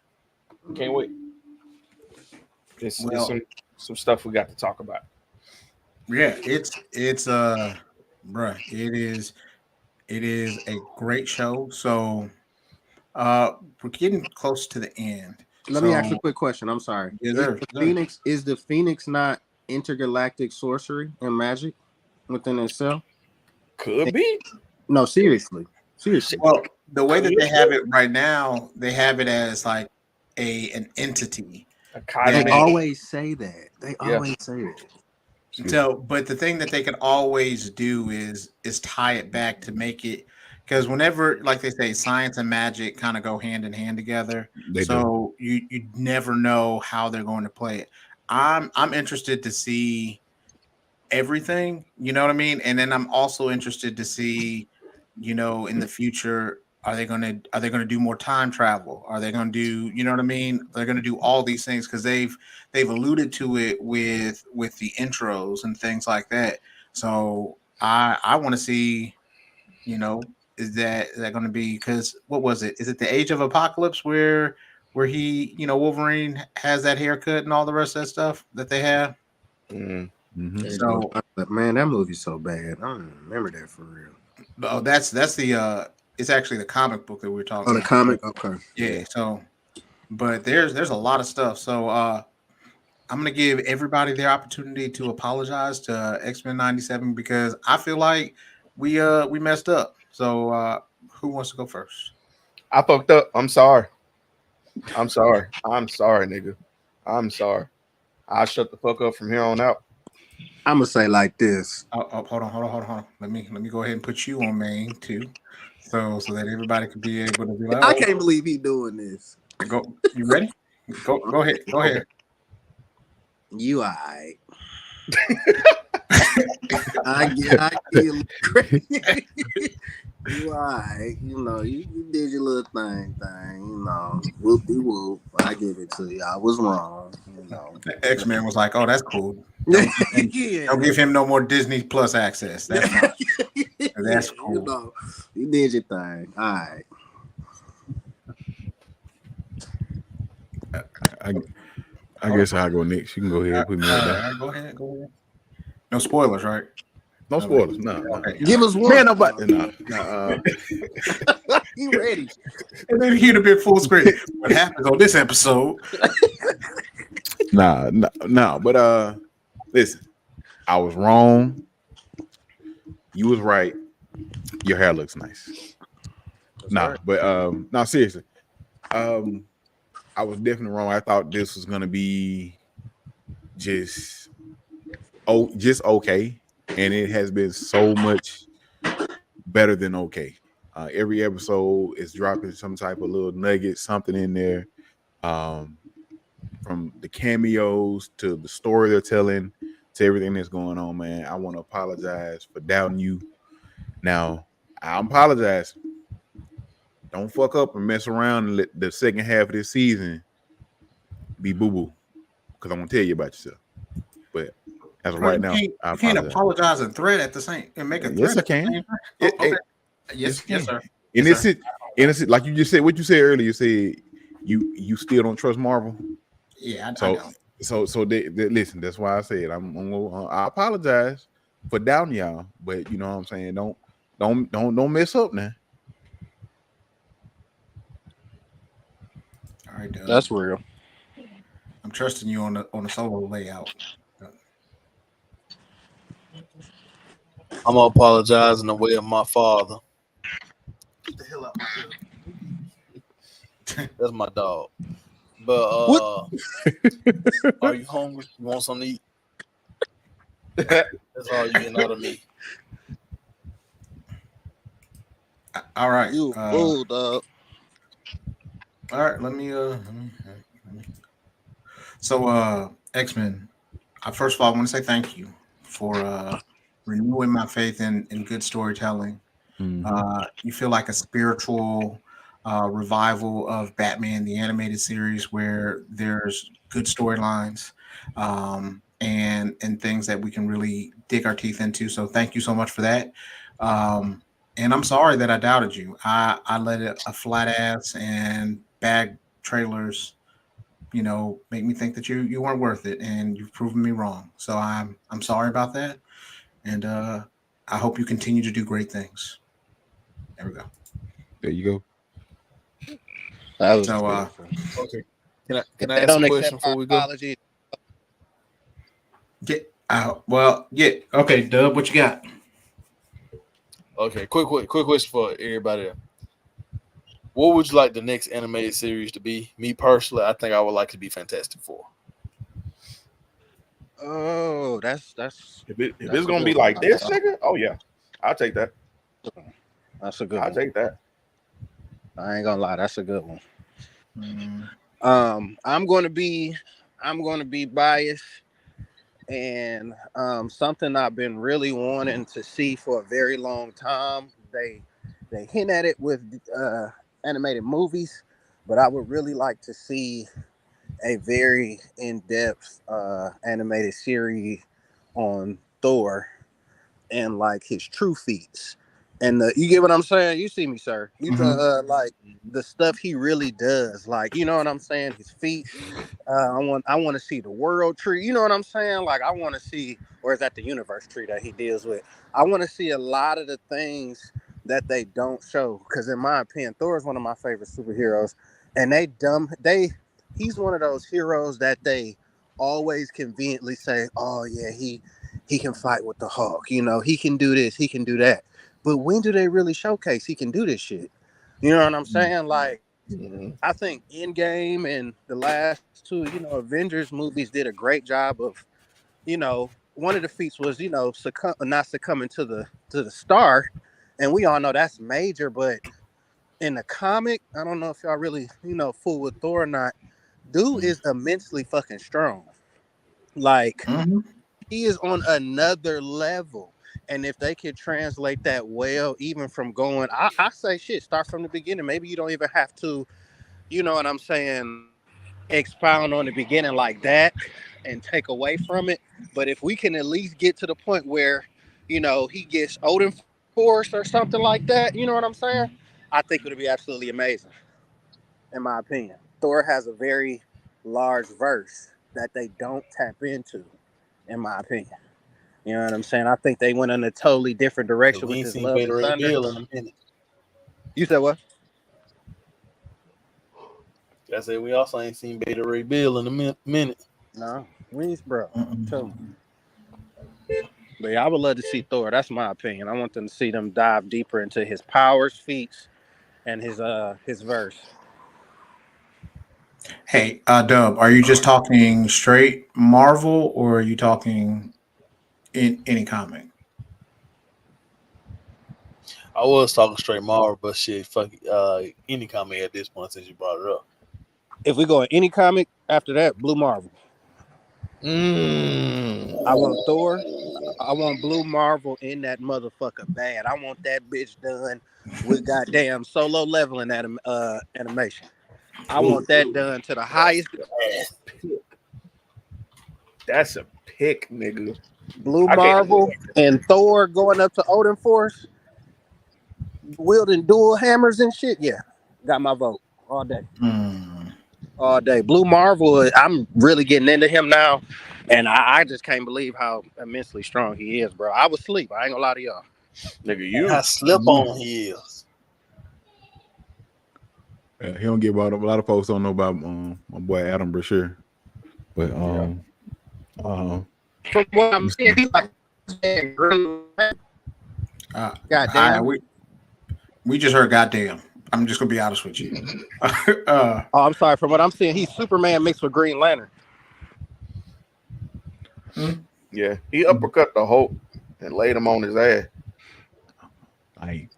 It's some stuff we got to talk about. Yeah, it's bruh, it is a great show. So we're getting close to the end. Let me ask you a quick question. I'm sorry. Is the Phoenix not intergalactic sorcery and magic within itself? Could be. No, seriously. Well, the way that they have it right now, they have it as like an entity. They always say that. So, but the thing that they can always do is tie it back to make it, because whenever, like they say, science and magic kind of go hand in hand together. So you never know how they're going to play it. I'm interested to see everything, you know what I mean? And then I'm also interested to see, in the future, are they going to do more time travel? Are they going to do, you know what I mean? They're going to do all these things because they've alluded to it with the intros and things like that. So I want to see, is that going to be, because what was it? Is it the Age of Apocalypse where he, Wolverine has that haircut and all the rest of that stuff that they have? Mm-hmm. Mm-hmm. So, man, that movie's so bad. I don't even remember that for real. oh, that's the it's actually the comic book that we're talking Oh, the about. comic. Okay. Yeah. So, but there's a lot of stuff. So, I'm gonna give everybody their opportunity to apologize to X-Men 97 because I feel like we messed up. So, who wants to go first? I fucked up. I'm sorry. I'm sorry, nigga. I'm sorry. I'll shut the fuck up from here on out. I'm gonna say like this. Oh, hold on. Let me go ahead and put you on main too, so that everybody could be able to be like, I can't believe he doing this. Go. You ready? Go ahead. Go ahead. You alright. I get you crazy. You alright. You know, you did your little thing. You know, whoop-de-whoop. I give it to you. I was wrong. You know, X-Men was like, "Oh, that's cool. yeah. Don't give him no more Disney Plus access. That's fine. That's cool. You know, you did your thing. All right. I guess I'll go next. You can go ahead. Put me on there. Go ahead. No spoilers, right? No spoilers. No. Okay. Give us one. Man, nobody. No. You ready? And then he'd have been full screen. What happens on this episode? No. But listen, I was wrong. You was right. Your hair looks nice. But seriously. I was definitely wrong. I thought this was gonna be just okay, and it has been so much better than okay. Every episode is dropping some type of little nugget, something in there, from the cameos to the story they're telling to everything that's going on. Man, I want to apologize for doubting you. Now, I apologize. Don't fuck up and mess around and let the second half of this season be boo-boo, because I'm gonna tell you about yourself. But as of right now, you can't apologize and threat at the same and make a threat. Yes, I can. Okay. Yes, sir. And it's like you just said. What you said earlier, you said you still don't trust Marvel. Yeah, I don't. So listen. That's why I said I apologize for doubting y'all, but you know what I'm saying. Don't mess up now. All right, Doug. That's real. I'm trusting you on the solo layout. I'm gonna apologize in the way of my father. Get the hell out my That's my dog. But are you hungry? You want something to eat? That's all you getting out of me. All right. You old dog. All right, let me. So, X-Men. First of all, I want to say thank you for renewing my faith in good storytelling. Mm-hmm. You feel like a spiritual revival of Batman the animated series, where there's good storylines and things that we can really dig our teeth into. So, thank you so much for that. And I'm sorry that I doubted you. I let a flat ass and bag trailers, make me think that you weren't worth it, and you've proven me wrong. So I'm sorry about that, and I hope you continue to do great things. There we go. There you go. That was okay. Can I ask a question before we go? Okay, Dub, what you got? Okay, quick question for everybody. What would you like the next animated series to be? Me personally, I think I would like to be Fantastic Four. Oh, that's if it's gonna be like this, nigga. Oh yeah, I'll take that. That's a good. I'll take that. I ain't gonna lie, that's a good one. I'm gonna be biased, and something I've been really wanting to see for a very long time. They hint at it with animated movies, but I would really like to see a very in-depth animated series on Thor and like his true feats. And you get what I'm saying? You see me, sir. You like the stuff he really does. Like, you know what I'm saying? His feet. I want to see the world tree. You know what I'm saying? Like, I want to see, or is that the universe tree that he deals with? I want to see a lot of the things that they don't show, because in my opinion, Thor is one of my favorite superheroes, and he's one of those heroes that they always conveniently say, oh yeah, he can fight with the Hulk, you know, he can do this, he can do that. But when do they really showcase he can do this shit? You know what I'm saying? Like, I think Endgame and the last two, you know, Avengers movies did a great job of, you know, one of the feats was, you know, not succumbing to the star, and we all know that's major. But in the comic, I don't know if y'all really, you know, fool with Thor or not. Dude is immensely fucking strong. Like, he is on another level. And if they could translate that well, even from going, I say shit, start from the beginning. Maybe you don't even have to, you know what I'm saying, expound on the beginning like that and take away from it. But if we can at least get to the point where, you know, he gets Odin Force or something like that, you know what I'm saying? I think it would be absolutely amazing, in my opinion. Thor has a very large verse that they don't tap into, in my opinion. You know what I'm saying? I think they went in a totally different direction with this Love and Thunder. Bill in a minute. You said what? I said we also ain't seen Beta Ray Bill in a minute. No, we ain't, bro. Tell me. But yeah, I would love to see Thor. That's my opinion. I want them to see them dive deeper into his powers, feats, and his verse. Hey, Dub, are you just talking straight Marvel, or are you talking in any comic? I was talking straight Marvel, but shit, fuck any comic at this point since you brought it up. If we go in any comic after that, Blue Marvel. I want Thor. I want Blue Marvel in that motherfucker bad. I want that bitch done with goddamn Solo leveling animation. I want that done to the highest. That's a pick, nigga. Blue Marvel and Thor going up to Odin Force, wielding dual hammers and shit. Yeah, got my vote all day. All day. Blue Marvel, I'm really getting into him now, and I just can't believe how immensely strong he is, bro. I was asleep. I ain't gonna lie to y'all. Nigga, you I slip on he is. He don't get brought up. A lot of folks don't know about my boy Adam Brashear, but from what I'm seeing, he's like green. Goddamn. We just heard goddamn. I'm just gonna be honest with you. I'm sorry. From what I'm seeing, he's Superman mixed with Green Lantern. Yeah, he uppercut the Hulk and laid him on his ass. Like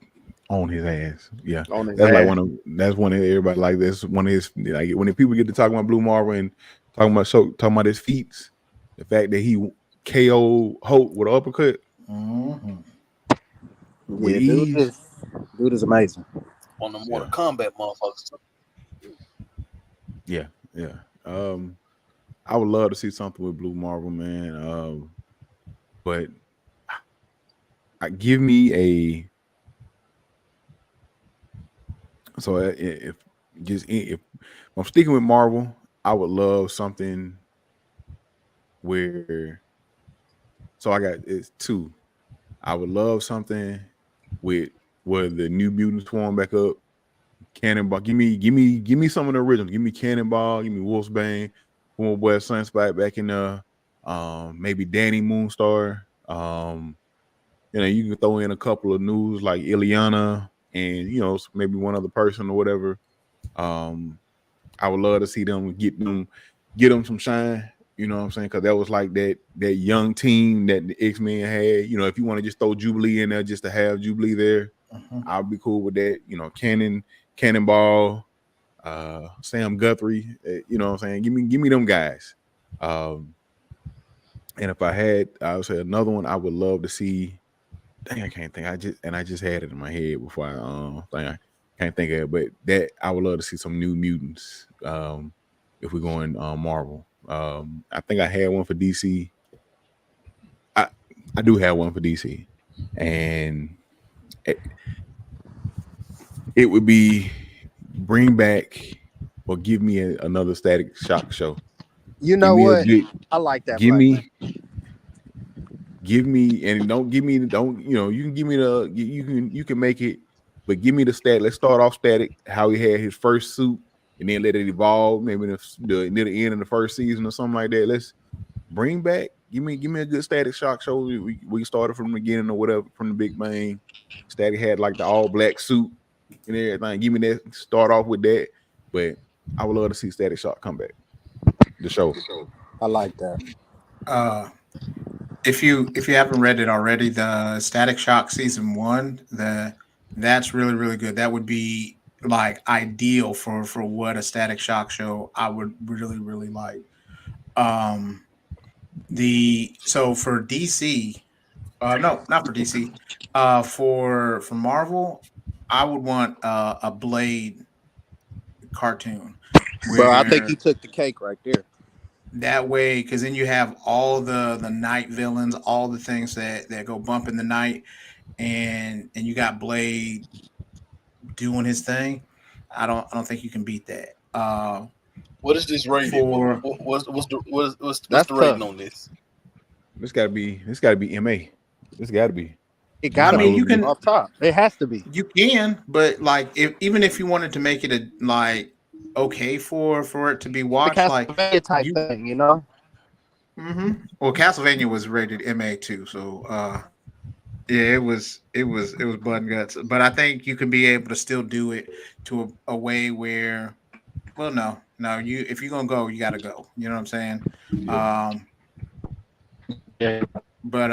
on his ass. Yeah, on his that's ass. like that's one of everybody like this. One of his, like, when the people get to talking about Blue Marvel and talking about his feats, the fact that he KO Hulk with an uppercut. Yeah, dude is amazing. On the Mortal Kombat motherfuckers. Yeah. I would love to see something with Blue Marvel, man. But give me a. So if I'm sticking with Marvel, I would love something where. So it's two. I would love something with where the New Mutants form back up. Cannonball, give me some of the originals. Give me Cannonball, give me Wolfsbane, Boy Sunspot back in maybe Danny Moonstar. You can throw in a couple of news like Ileana and maybe one other person or whatever. I would love to see them get them some shine. You know what I'm saying? Because that was like that young team that the X-Men had. If you want to just throw Jubilee in there just to have Jubilee there, I'll be cool with that. Cannonball, Sam Guthrie. You know what I'm saying? Give me them guys. And if I would say another one I would love to see. Dang, I can't think. I just had it in my head before I can't think of it. But that I would love to see some New Mutants. If we're going Marvel. I think I had one for DC. I do have one for DC, and it would be bring back or give me another Static Shock show. You know what? I like that. give me, and don't give me, don't, you know, you can give me you can make it, but give me the stat. Let's start off static, how he had his first suit, and then let it evolve, maybe near the end of the first season or something like that. Let's bring back, give me a good Static Shock show. We started from the beginning or whatever, from the Big Bang. Static had like the all black suit and everything. Give me that, start off with that. But I would love to see Static Shock come back. The show. I like that. If you haven't read it already, the Static Shock season 1, that's really, really good. That would be like ideal for what a Static Shock show I would really, really like. So for DC, no, not for DC. For Marvel, I would want a Blade cartoon. Bro, I think you took the cake right there. That way, because then you have all the night villains, all the things that go bump in the night, and you got Blade doing his thing. I don't think you can beat that. What is this rating? What's the rating on this? This gotta be MA. This gotta be. It gotta be. You can off top. It has to be. You can, but like even if you wanted to make it a like okay for it to be watched, like type thing, you know. Mm-hmm. Well, Castlevania was rated MA too, so yeah, it was blood and guts. But I think you can be able to still do it to a way where, well, no, you if you're gonna go, you gotta go. You know what I'm saying? Yeah. But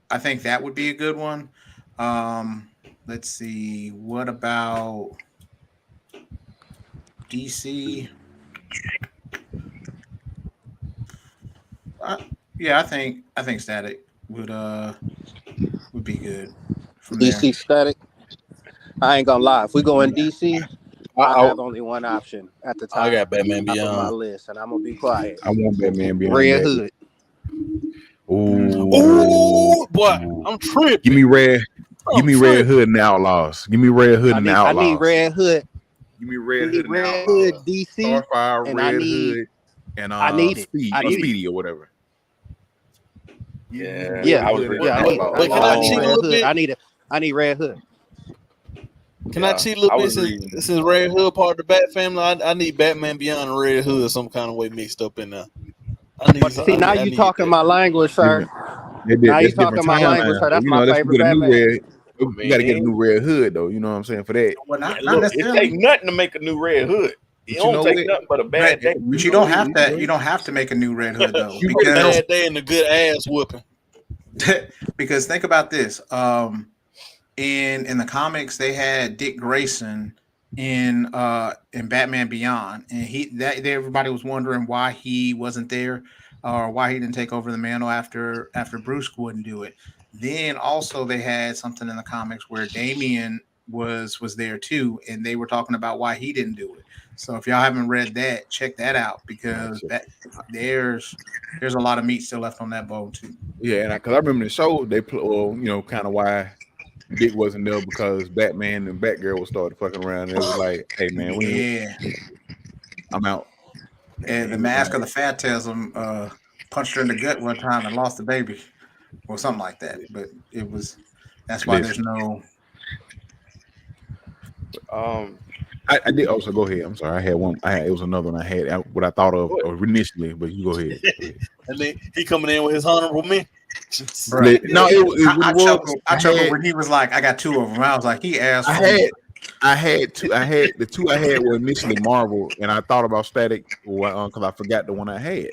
I think that would be a good one. Let's see. What about DC? Yeah, I think Static would be good. DC there. Static. I ain't gonna lie. If we go in DC, I have only one option at the top. I got Batman Beyond on my list, and I'm gonna be quiet. I want Batman Beyond. Red Hood. Ooh, boy, I'm tripping. Give me Red Hood and the Outlaws. Give me Red Hood and the Outlaws. I need Red Hood. Give me Red Hood and the Red Outlaws. Hood, DC, Starfire, and Red Hood, and I need it. Speedy or whatever. Yeah. I need Red Hood. Can I cheat a little bit since Red Hood part of the Bat family? I need Batman Beyond and Red Hood some kind of way mixed up in there. Now you talking my language, sir. Now you talking my language, sir. That's my favorite Batman. You got to get a new Red Hood, though. You know what I'm saying? For that. Well, not Look, necessarily. It takes nothing to make a new Red Hood. It don't take nothing but a bad day. But you don't have that. You don't have to make a new Red Hood though. You get a bad day and a good ass whooping. Because think about this. In the comics, they had Dick Grayson in Batman Beyond, and everybody was wondering why he wasn't there or why he didn't take over the mantle after Bruce wouldn't do it. Then also they had something in the comics where Damian was there too, and they were talking about why he didn't do it. So if y'all haven't read that, check that out because there's a lot of meat still left on that bone too. Yeah, and because I remember the show they put, kind of why Dick wasn't there because Batman and Batgirl was started fucking around. And it was like, hey man, I'm out. And the Mask of the Phantasm punched her in the gut one time and lost the baby, or something like that. But that's why there's no. I did also go ahead. I'm sorry. I had one. It was another one I had what I thought of initially, but you go ahead. And then he coming in with his honorable mention. Right. No, I chuckled when he was like, "I got two of them." I was like, "He asked." I had two. The two I had were initially Marvel, and I thought about Static because I forgot the one I had,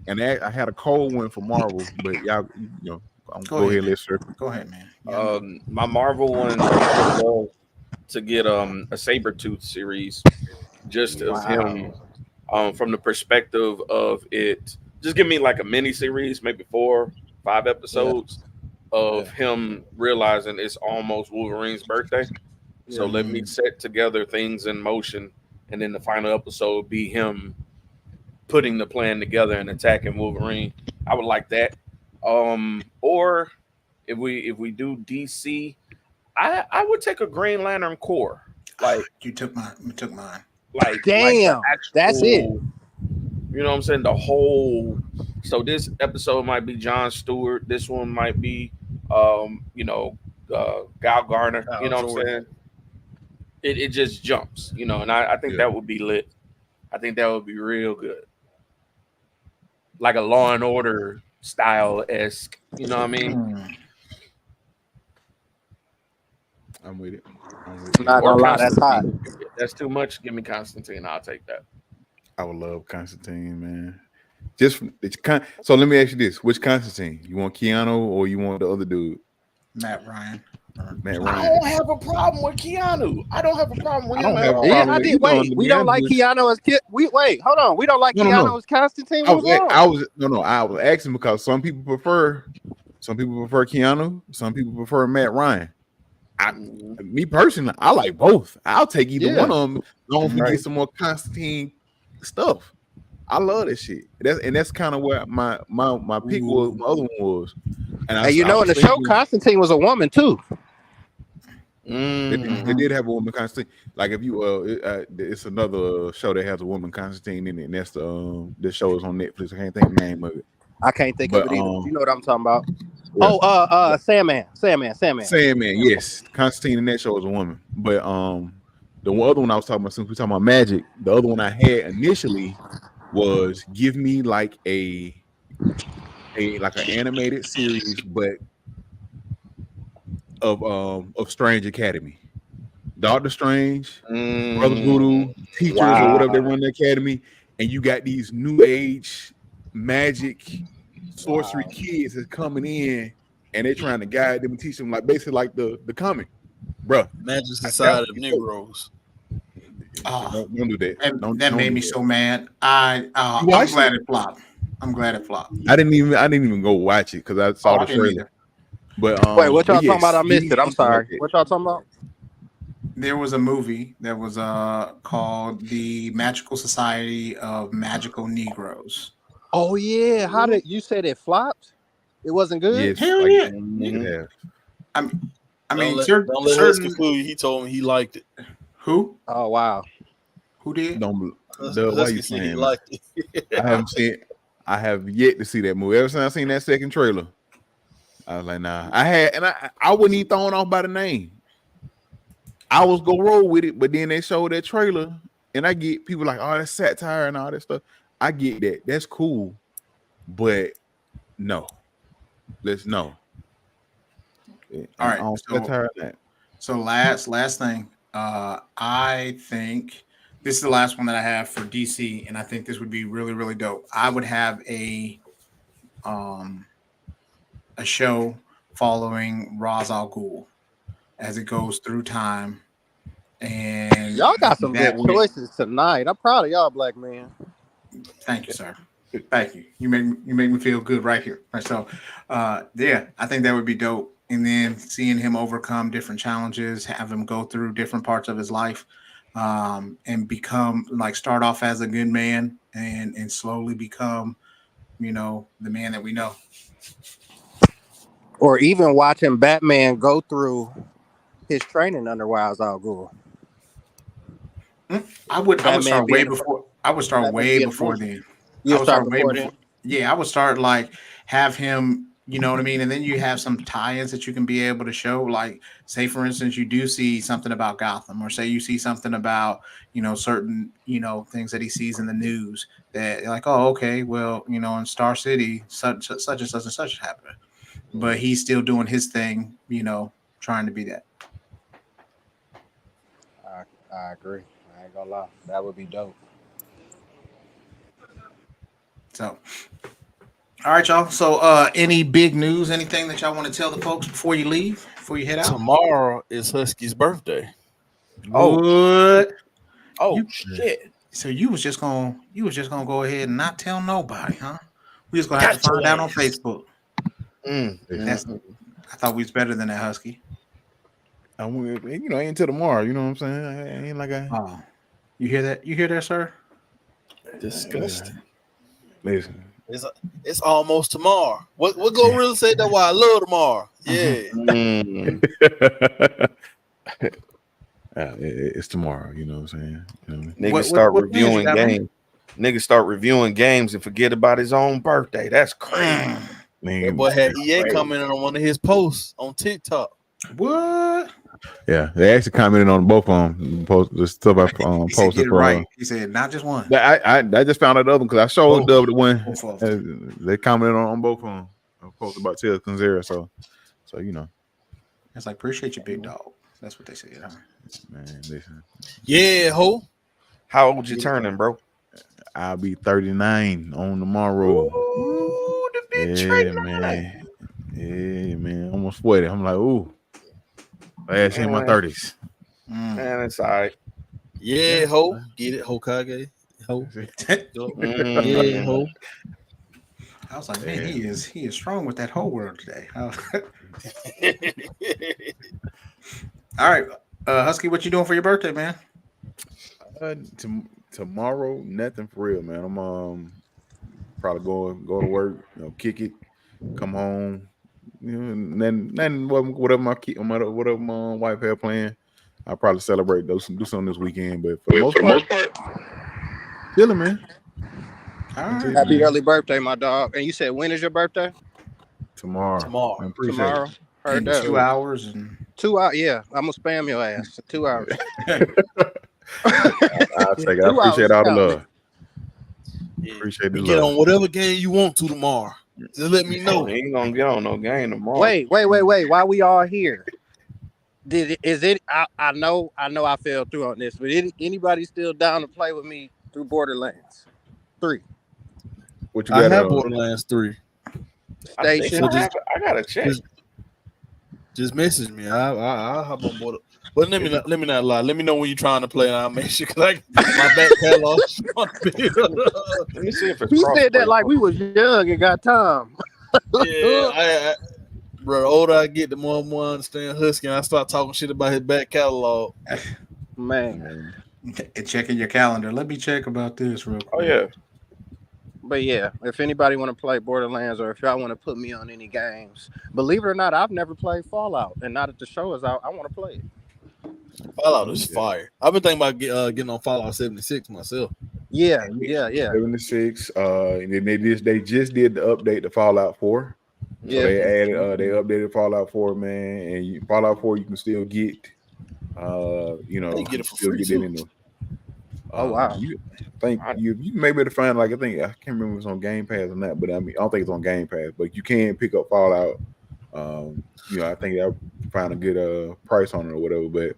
and I had a cold one for Marvel. But y'all, go ahead, let's sir. Go ahead, man. My Marvel one to get a Sabretooth series, just of him, from the perspective of it. Just give me like a mini series, maybe 4-5 episodes of him realizing it's almost Wolverine's birthday. So let me set together things in motion, and then the final episode be him putting the plan together and attacking Wolverine. I would like that. Or if we do DC, I would take a Green Lantern Corps. Like you took mine. Like damn, like that's it. You know what I'm saying? The whole. So this episode might be Jon Stewart. This one might be, Gal Garner. You know what I'm saying? It just jumps, and I think that would be lit. I think that would be real good. Like a Law and Order style-esque. You know what I mean? I'm with it. I'm not gonna lie, that's hot. If that's too much, give me Constantine. I'll take that. I would love Constantine, man. So let me ask you this: which Constantine? You want Keanu or you want the other dude? Matt Ryan. I don't have a problem with Keanu. I don't have a problem with him at all. Yeah, I did. Wait, we don't like Keanu as wait, hold on. We don't like Keanu as Constantine. I was asking because some people prefer Keanu, some people prefer Matt Ryan. Me personally, I like both. I'll take either one of them. As long as we get some more Constantine stuff. I love that shit. That's kind of where my pick was. My other one was. And in the show, Constantine was a woman too. They did have a woman Constantine. Like if you it's another show that has a woman Constantine in it, and that's the show is on Netflix. I can't think of the name of it. I can't think of it either. You know what I'm talking about? Yeah. Sandman. Sandman, yes. Constantine in that show is a woman. But the other one I was talking about, since we're talking about magic, the other one I had initially was give me like an animated series, but of Strange Academy. Doctor Strange, Brother Voodoo, teachers or whatever they run the academy, and you got these new age magic sorcery kids that's coming in and they're trying to guide them and teach them like basically like the comic, bro. Magic Society of Negroes. Don't do that. That made me so mad. I'm glad it flopped. I didn't even go watch it because I saw the trailer. But wait, what y'all talking about? I missed it. I'm sorry. What y'all talking about? There was a movie that was called The Magical Society of Magical Negroes. Oh yeah, how did you say it flopped? It wasn't good. Yes, hell yeah. I mean, don't let Husky fool you. He told me he liked it. Who? Oh wow, who did? Why you saying he liked it? I have yet to see that movie. Ever since I seen that second trailer, I was like, nah. I wasn't even thrown off by the name. I was gonna roll with it, but then they showed that trailer, and I get people like, oh, that's satire and all that stuff. I get that. That's cool, but no. Let's know. All right. So last thing. I think this is the last one that I have for DC, and I think this would be really, really dope. I would have a show following Ra's al Ghul as it goes through time. And y'all got some good choices tonight. I'm proud of y'all, black man. Thank you, sir. Thank you. You make me feel good right here. So, I think that would be dope. And then seeing him overcome different challenges, have him go through different parts of his life, and become start off as a good man and slowly become, the man that we know. Or even watching Batman go through his training under Ra's al Ghul. I would start way before. I would start way before then. I would start way before. Yeah, I would start have him. You know what I mean? And then you have some tie-ins that you can be able to show. Like, say, for instance, you do see something about Gotham, or say you see something about, certain, things that he sees in the news that like, oh, okay, well, in Star City, such and such happened. But he's still doing his thing, trying to be that. I agree. I ain't gonna lie. That would be dope. So, all right, y'all. So, any big news, anything that y'all want to tell the folks before you leave, before you head out? Tomorrow is Husky's birthday. What? Oh, shit. So you was just gonna go ahead and not tell nobody, huh? We just gonna have to find out on Facebook. I thought we was better than that, Husky. Ain't until tomorrow. You know what I'm saying? I ain't like Oh, you hear that? You hear that, sir? Disgusting. Listen. It's almost tomorrow. What Glorilla said that why I love tomorrow. Yeah. It's tomorrow, you know what I'm saying? Niggas start reviewing games. niggas start reviewing games and forget about his own birthday. That's crazy. Man, That boy had EA crazy. commenting on one of his posts on TikTok. What? yeah, they actually commented on both of them. Post the stuff I He said, posted get it for. right. He said, not just one. I just found out the other one because I showed Dub the one. Both of them. They commented on both of them. I posted about Tails Canzera, so you know. It's like, appreciate you, big dog. That's what they said. Huh? Man, listen, Yeah, ho. How old you turning, bro? I'll be 39 on tomorrow. Ooh, the big Yeah, trade man. Yeah, man. Almost 40. I'm like, ooh. Last in my 30s. Man, it's all right. Yeah, ho. Get it, Hokage. Ho. Yeah, ho. I was like, man, he is strong with that whole world today. All right, Husky, what you doing for your birthday, man? Tomorrow, nothing for real, man. I'm probably go to work, kick it, come home, and then whatever my wife had planned, I'll probably celebrate, do something this weekend. But for the most part, chilling, man. All right. Happy early birthday, my dog. And you said when is your birthday? Tomorrow. I appreciate Tomorrow. it. Heard In that. 2 hours and 2 hours. Yeah, I'm gonna spam your ass. 2 hours. I'll take it. I 2 appreciate all the hours. love. Yeah. Appreciate the You get love. on whatever game you want to tomorrow. Just let me No, know. he ain't gonna get on no game tomorrow. Wait. Why we all here? I know I fell through on this, but anybody still down to play with me through Borderlands 3? What you I got? have Borderlands 3. I think Station. I gotta check. Just message me. I'll hop on board. But let me not lie. Let me know when you're trying to play, and I'll make sure because my back catalog. Let me see if it's He crossplay. said that like we was young and got time. Yeah, bro. The older I get, the more and more I understand Husky, and I start talking shit about his back catalog. Man. and checking your calendar. Let me check about this real quick. Oh yeah. But yeah, if anybody want to play Borderlands or if y'all want to put me on any games, believe it or not, I've never played Fallout, and now that the show is out, I want to play it. Fallout is fire. I've been thinking about getting on Fallout 76 myself. Yeah. 76. And then they just did the update to Fallout 4. So Yeah. they updated Fallout 4, man, and Fallout 4 you can still get. They get it for still free, get too. it in there. Oh wow. You may be able to find, like, I think I can't remember if it's on Game Pass or not, but I mean I don't think it's on Game Pass, but you can pick up Fallout. I think I'll find a good price on it or whatever, but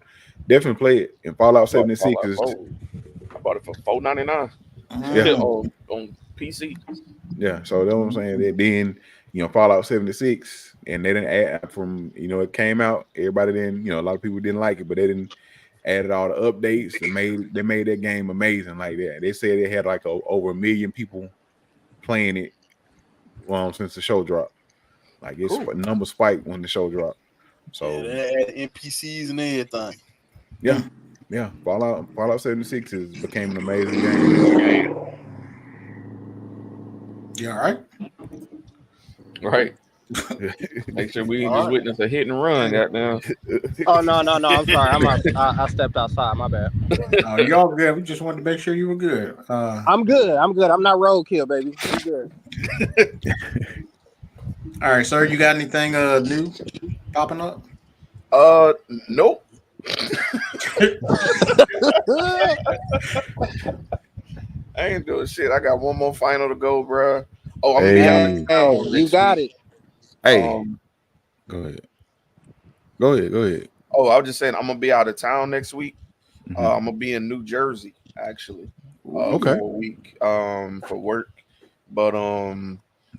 definitely play it. And Fallout 76 is I bought it for $4.99. Yeah. on PC. yeah. So that's what I'm saying. That then Fallout 76, and they didn't add from it came out. Everybody didn't a lot of people didn't like it, but they didn't added all the updates and they made that game amazing like that. They said they had like over 1 million people playing it since the show dropped. Like it's numbers spiked when the show dropped. So they add NPCs and everything. Yeah. Fallout 76 became an amazing game. You all right? Right. Make sure we just witness a hit and run. Goddamn. Oh no! I'm sorry. I stepped outside. My bad. You all good? We just wanted to make sure you were good. I'm good. I'm not roadkill, baby. I'm good. All right, sir. You got anything new popping up? Nope. I ain't doing shit. I got one more final to go, bro. Oh, I'm gonna be out of town. You got it. Hey, go ahead. Oh, I was just saying I'm gonna be out of town next week. Mhm. I'm gonna be in New Jersey actually. Okay. For a week for work. But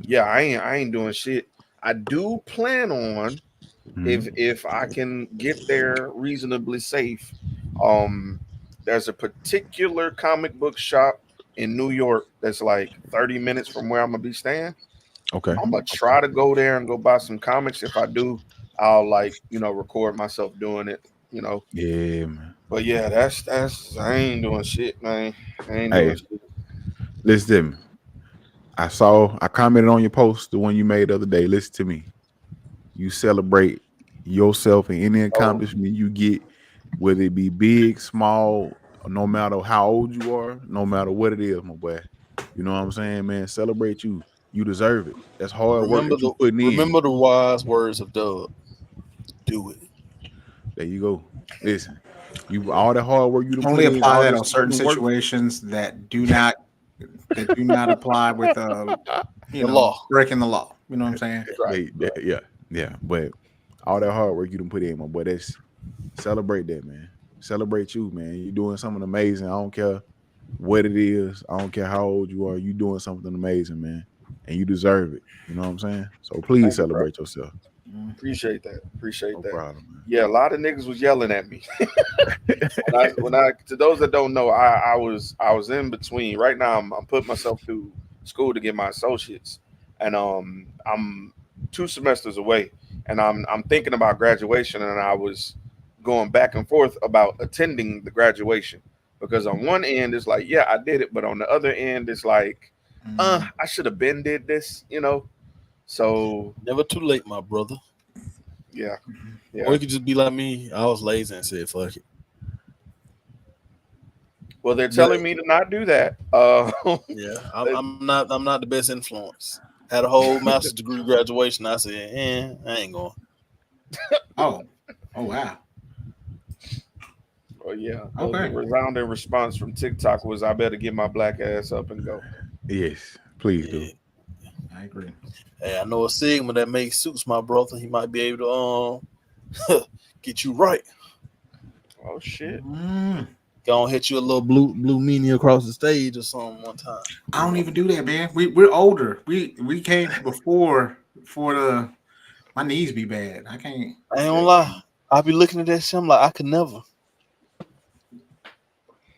yeah, I ain't doing shit. I do plan on if I can get there reasonably safe. There's a particular comic book shop in New York that's like 30 minutes from where I'm gonna be staying. Okay. I'm gonna try to go there and go buy some comics. If I do, I'll record myself doing it. Yeah, man. But yeah, that's I ain't doing shit, man. I ain't Hey. doing shit. Listen to me. I commented on your post, the one you made the other day. Listen to me. You celebrate yourself and any accomplishment you get, whether it be big, small, no matter how old you are, no matter what it is, my boy. You know what I'm saying, man? Celebrate you. You deserve it. That's hard work that you putting in. Remember the wise words of Doug. Do it. There you go. Listen, you all the hard work you only put apply in, that on certain situations that do not apply with law, breaking the law. You know what I'm saying? Right. Yeah. But all that hard work you done put in, my boy. That's celebrate that, man. Celebrate you, man. You're doing something amazing. I don't care what it is. I don't care how old you are. You doing something amazing, man, and you deserve it. You know what I'm saying? So please celebrate yourself. Appreciate that. No problem, man. Yeah, a lot of niggas was yelling at me. when I to those that don't know, I was in between. Right now, I'm putting myself through school to get my associates, and I'm 2 semesters away, and I'm thinking about graduation, and I was going back and forth about attending the graduation, because on one end it's like, yeah, I did it, but on the other end it's like, I should have been did this, you know. So never too late, my brother. Yeah. Or you could just be like me. I was lazy and said, "Fuck it." Well, they're telling me to not do that. Yeah, I'm not the best influence. Had a whole master's degree graduation. I said, I ain't going. Oh wow. Well, yeah. Okay. The resounding response from TikTok was, "I better get my black ass up and go." Yes, please do. I agree. Hey, I know a Sigma that makes suits, my brother. He might be able to get you right. Oh shit. Gonna hit you a little blue meanie across the stage or something one time. I don't even do that, man. We're older. We came before my knees be bad. I ain't gonna lie. I be looking at that shit. I'm like, I could never.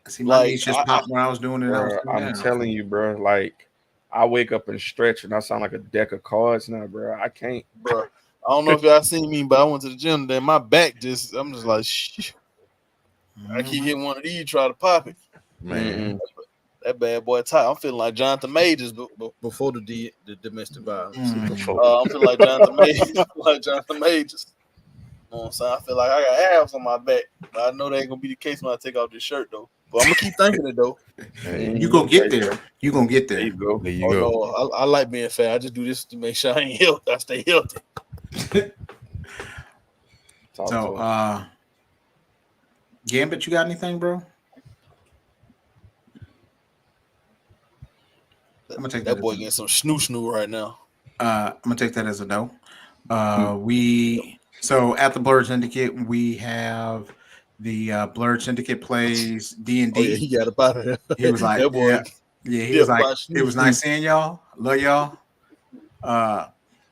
See, my knees just popped when I was doing it. Bro, I'm telling you, bro. Like, I wake up and stretch, and I sound like a deck of cards now, bro. I can't, bro. I don't know if y'all seen me, but I went to the gym. Then my back I'm just like, shit. I keep hitting one of these, try to pop it. Man, that bad boy tight. I'm feeling like Jonathan Majors before the domestic violence. I'm feeling like Jonathan Majors. You know what I'm saying? I feel like I got abs on my back, but I know that ain't gonna be the case when I take off this shirt, though. But I'm gonna keep thinking it, though. You gonna get there. You gonna get there. There you go. There you go. No, I like being fat. I just do this to make sure I ain't healthy. I stay healthy. So, Gambit, you got anything, bro? I'm gonna take that boy getting some snoo right now. I'm gonna take that as a no. So at the Blurred Syndicate, we have the Blurred Syndicate plays D&D. Oh, yeah, he got up out of there. He was like, he was like, it was nice seeing y'all. Love y'all.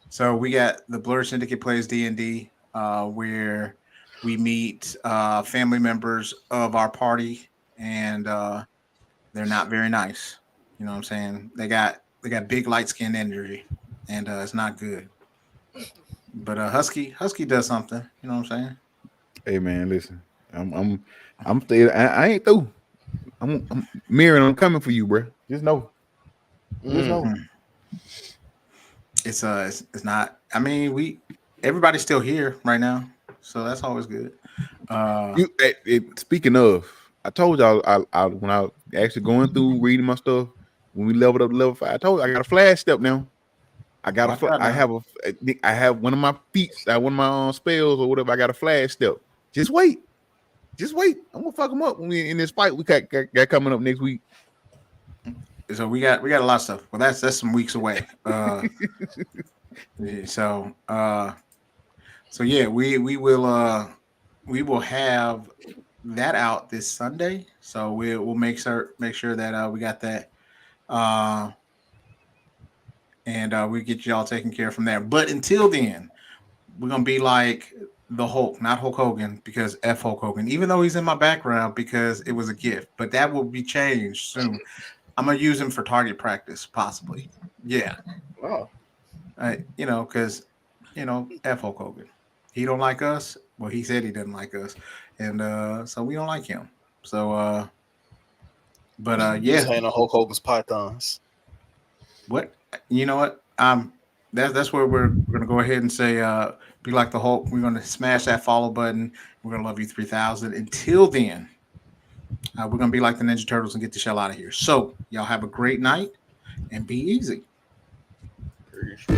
So we got the Blurred Syndicate plays D&D, where we meet family members of our party, and they're not very nice. You know what I'm saying? They got big light skin energy, and it's not good. But Husky does something. You know what I'm saying? Hey man, listen, I'm still. I ain't through. I'm mirroring. I'm coming for you, bro. Just know. Just know. It's not. I mean, everybody's still here right now, so that's always good. Speaking of, I told y'all I when I actually going through reading my stuff, when we leveled up to level 5, I told you I got a flash step now. I have one of my feats, one of my spells or whatever. I got a flash step. Just wait. I'm gonna fuck them up when we in this fight we got coming up next week. So we got a lot of stuff. Well, that's some weeks away. So yeah, we will have that out this Sunday. So we'll make sure that we got that. And we get y'all taken care of from there. But until then, we're gonna be like the Hulk, not Hulk Hogan, because F Hulk Hogan, even though he's in my background because it was a gift. But that will be changed soon. I'm gonna use him for target practice, possibly. Yeah. Oh. Because F Hulk Hogan. He don't like us. Well, he said he doesn't like us, and so we don't like him. So, yeah. Just hanging on Hulk Hogan's pythons. What? You know what? That's where we're gonna go ahead and say, be like the Hulk. We're gonna smash that follow button. We're gonna love you 3000. Until then, We're gonna be like the Ninja Turtles and get the shell out of here. So y'all have a great night and be easy. Pretty sure.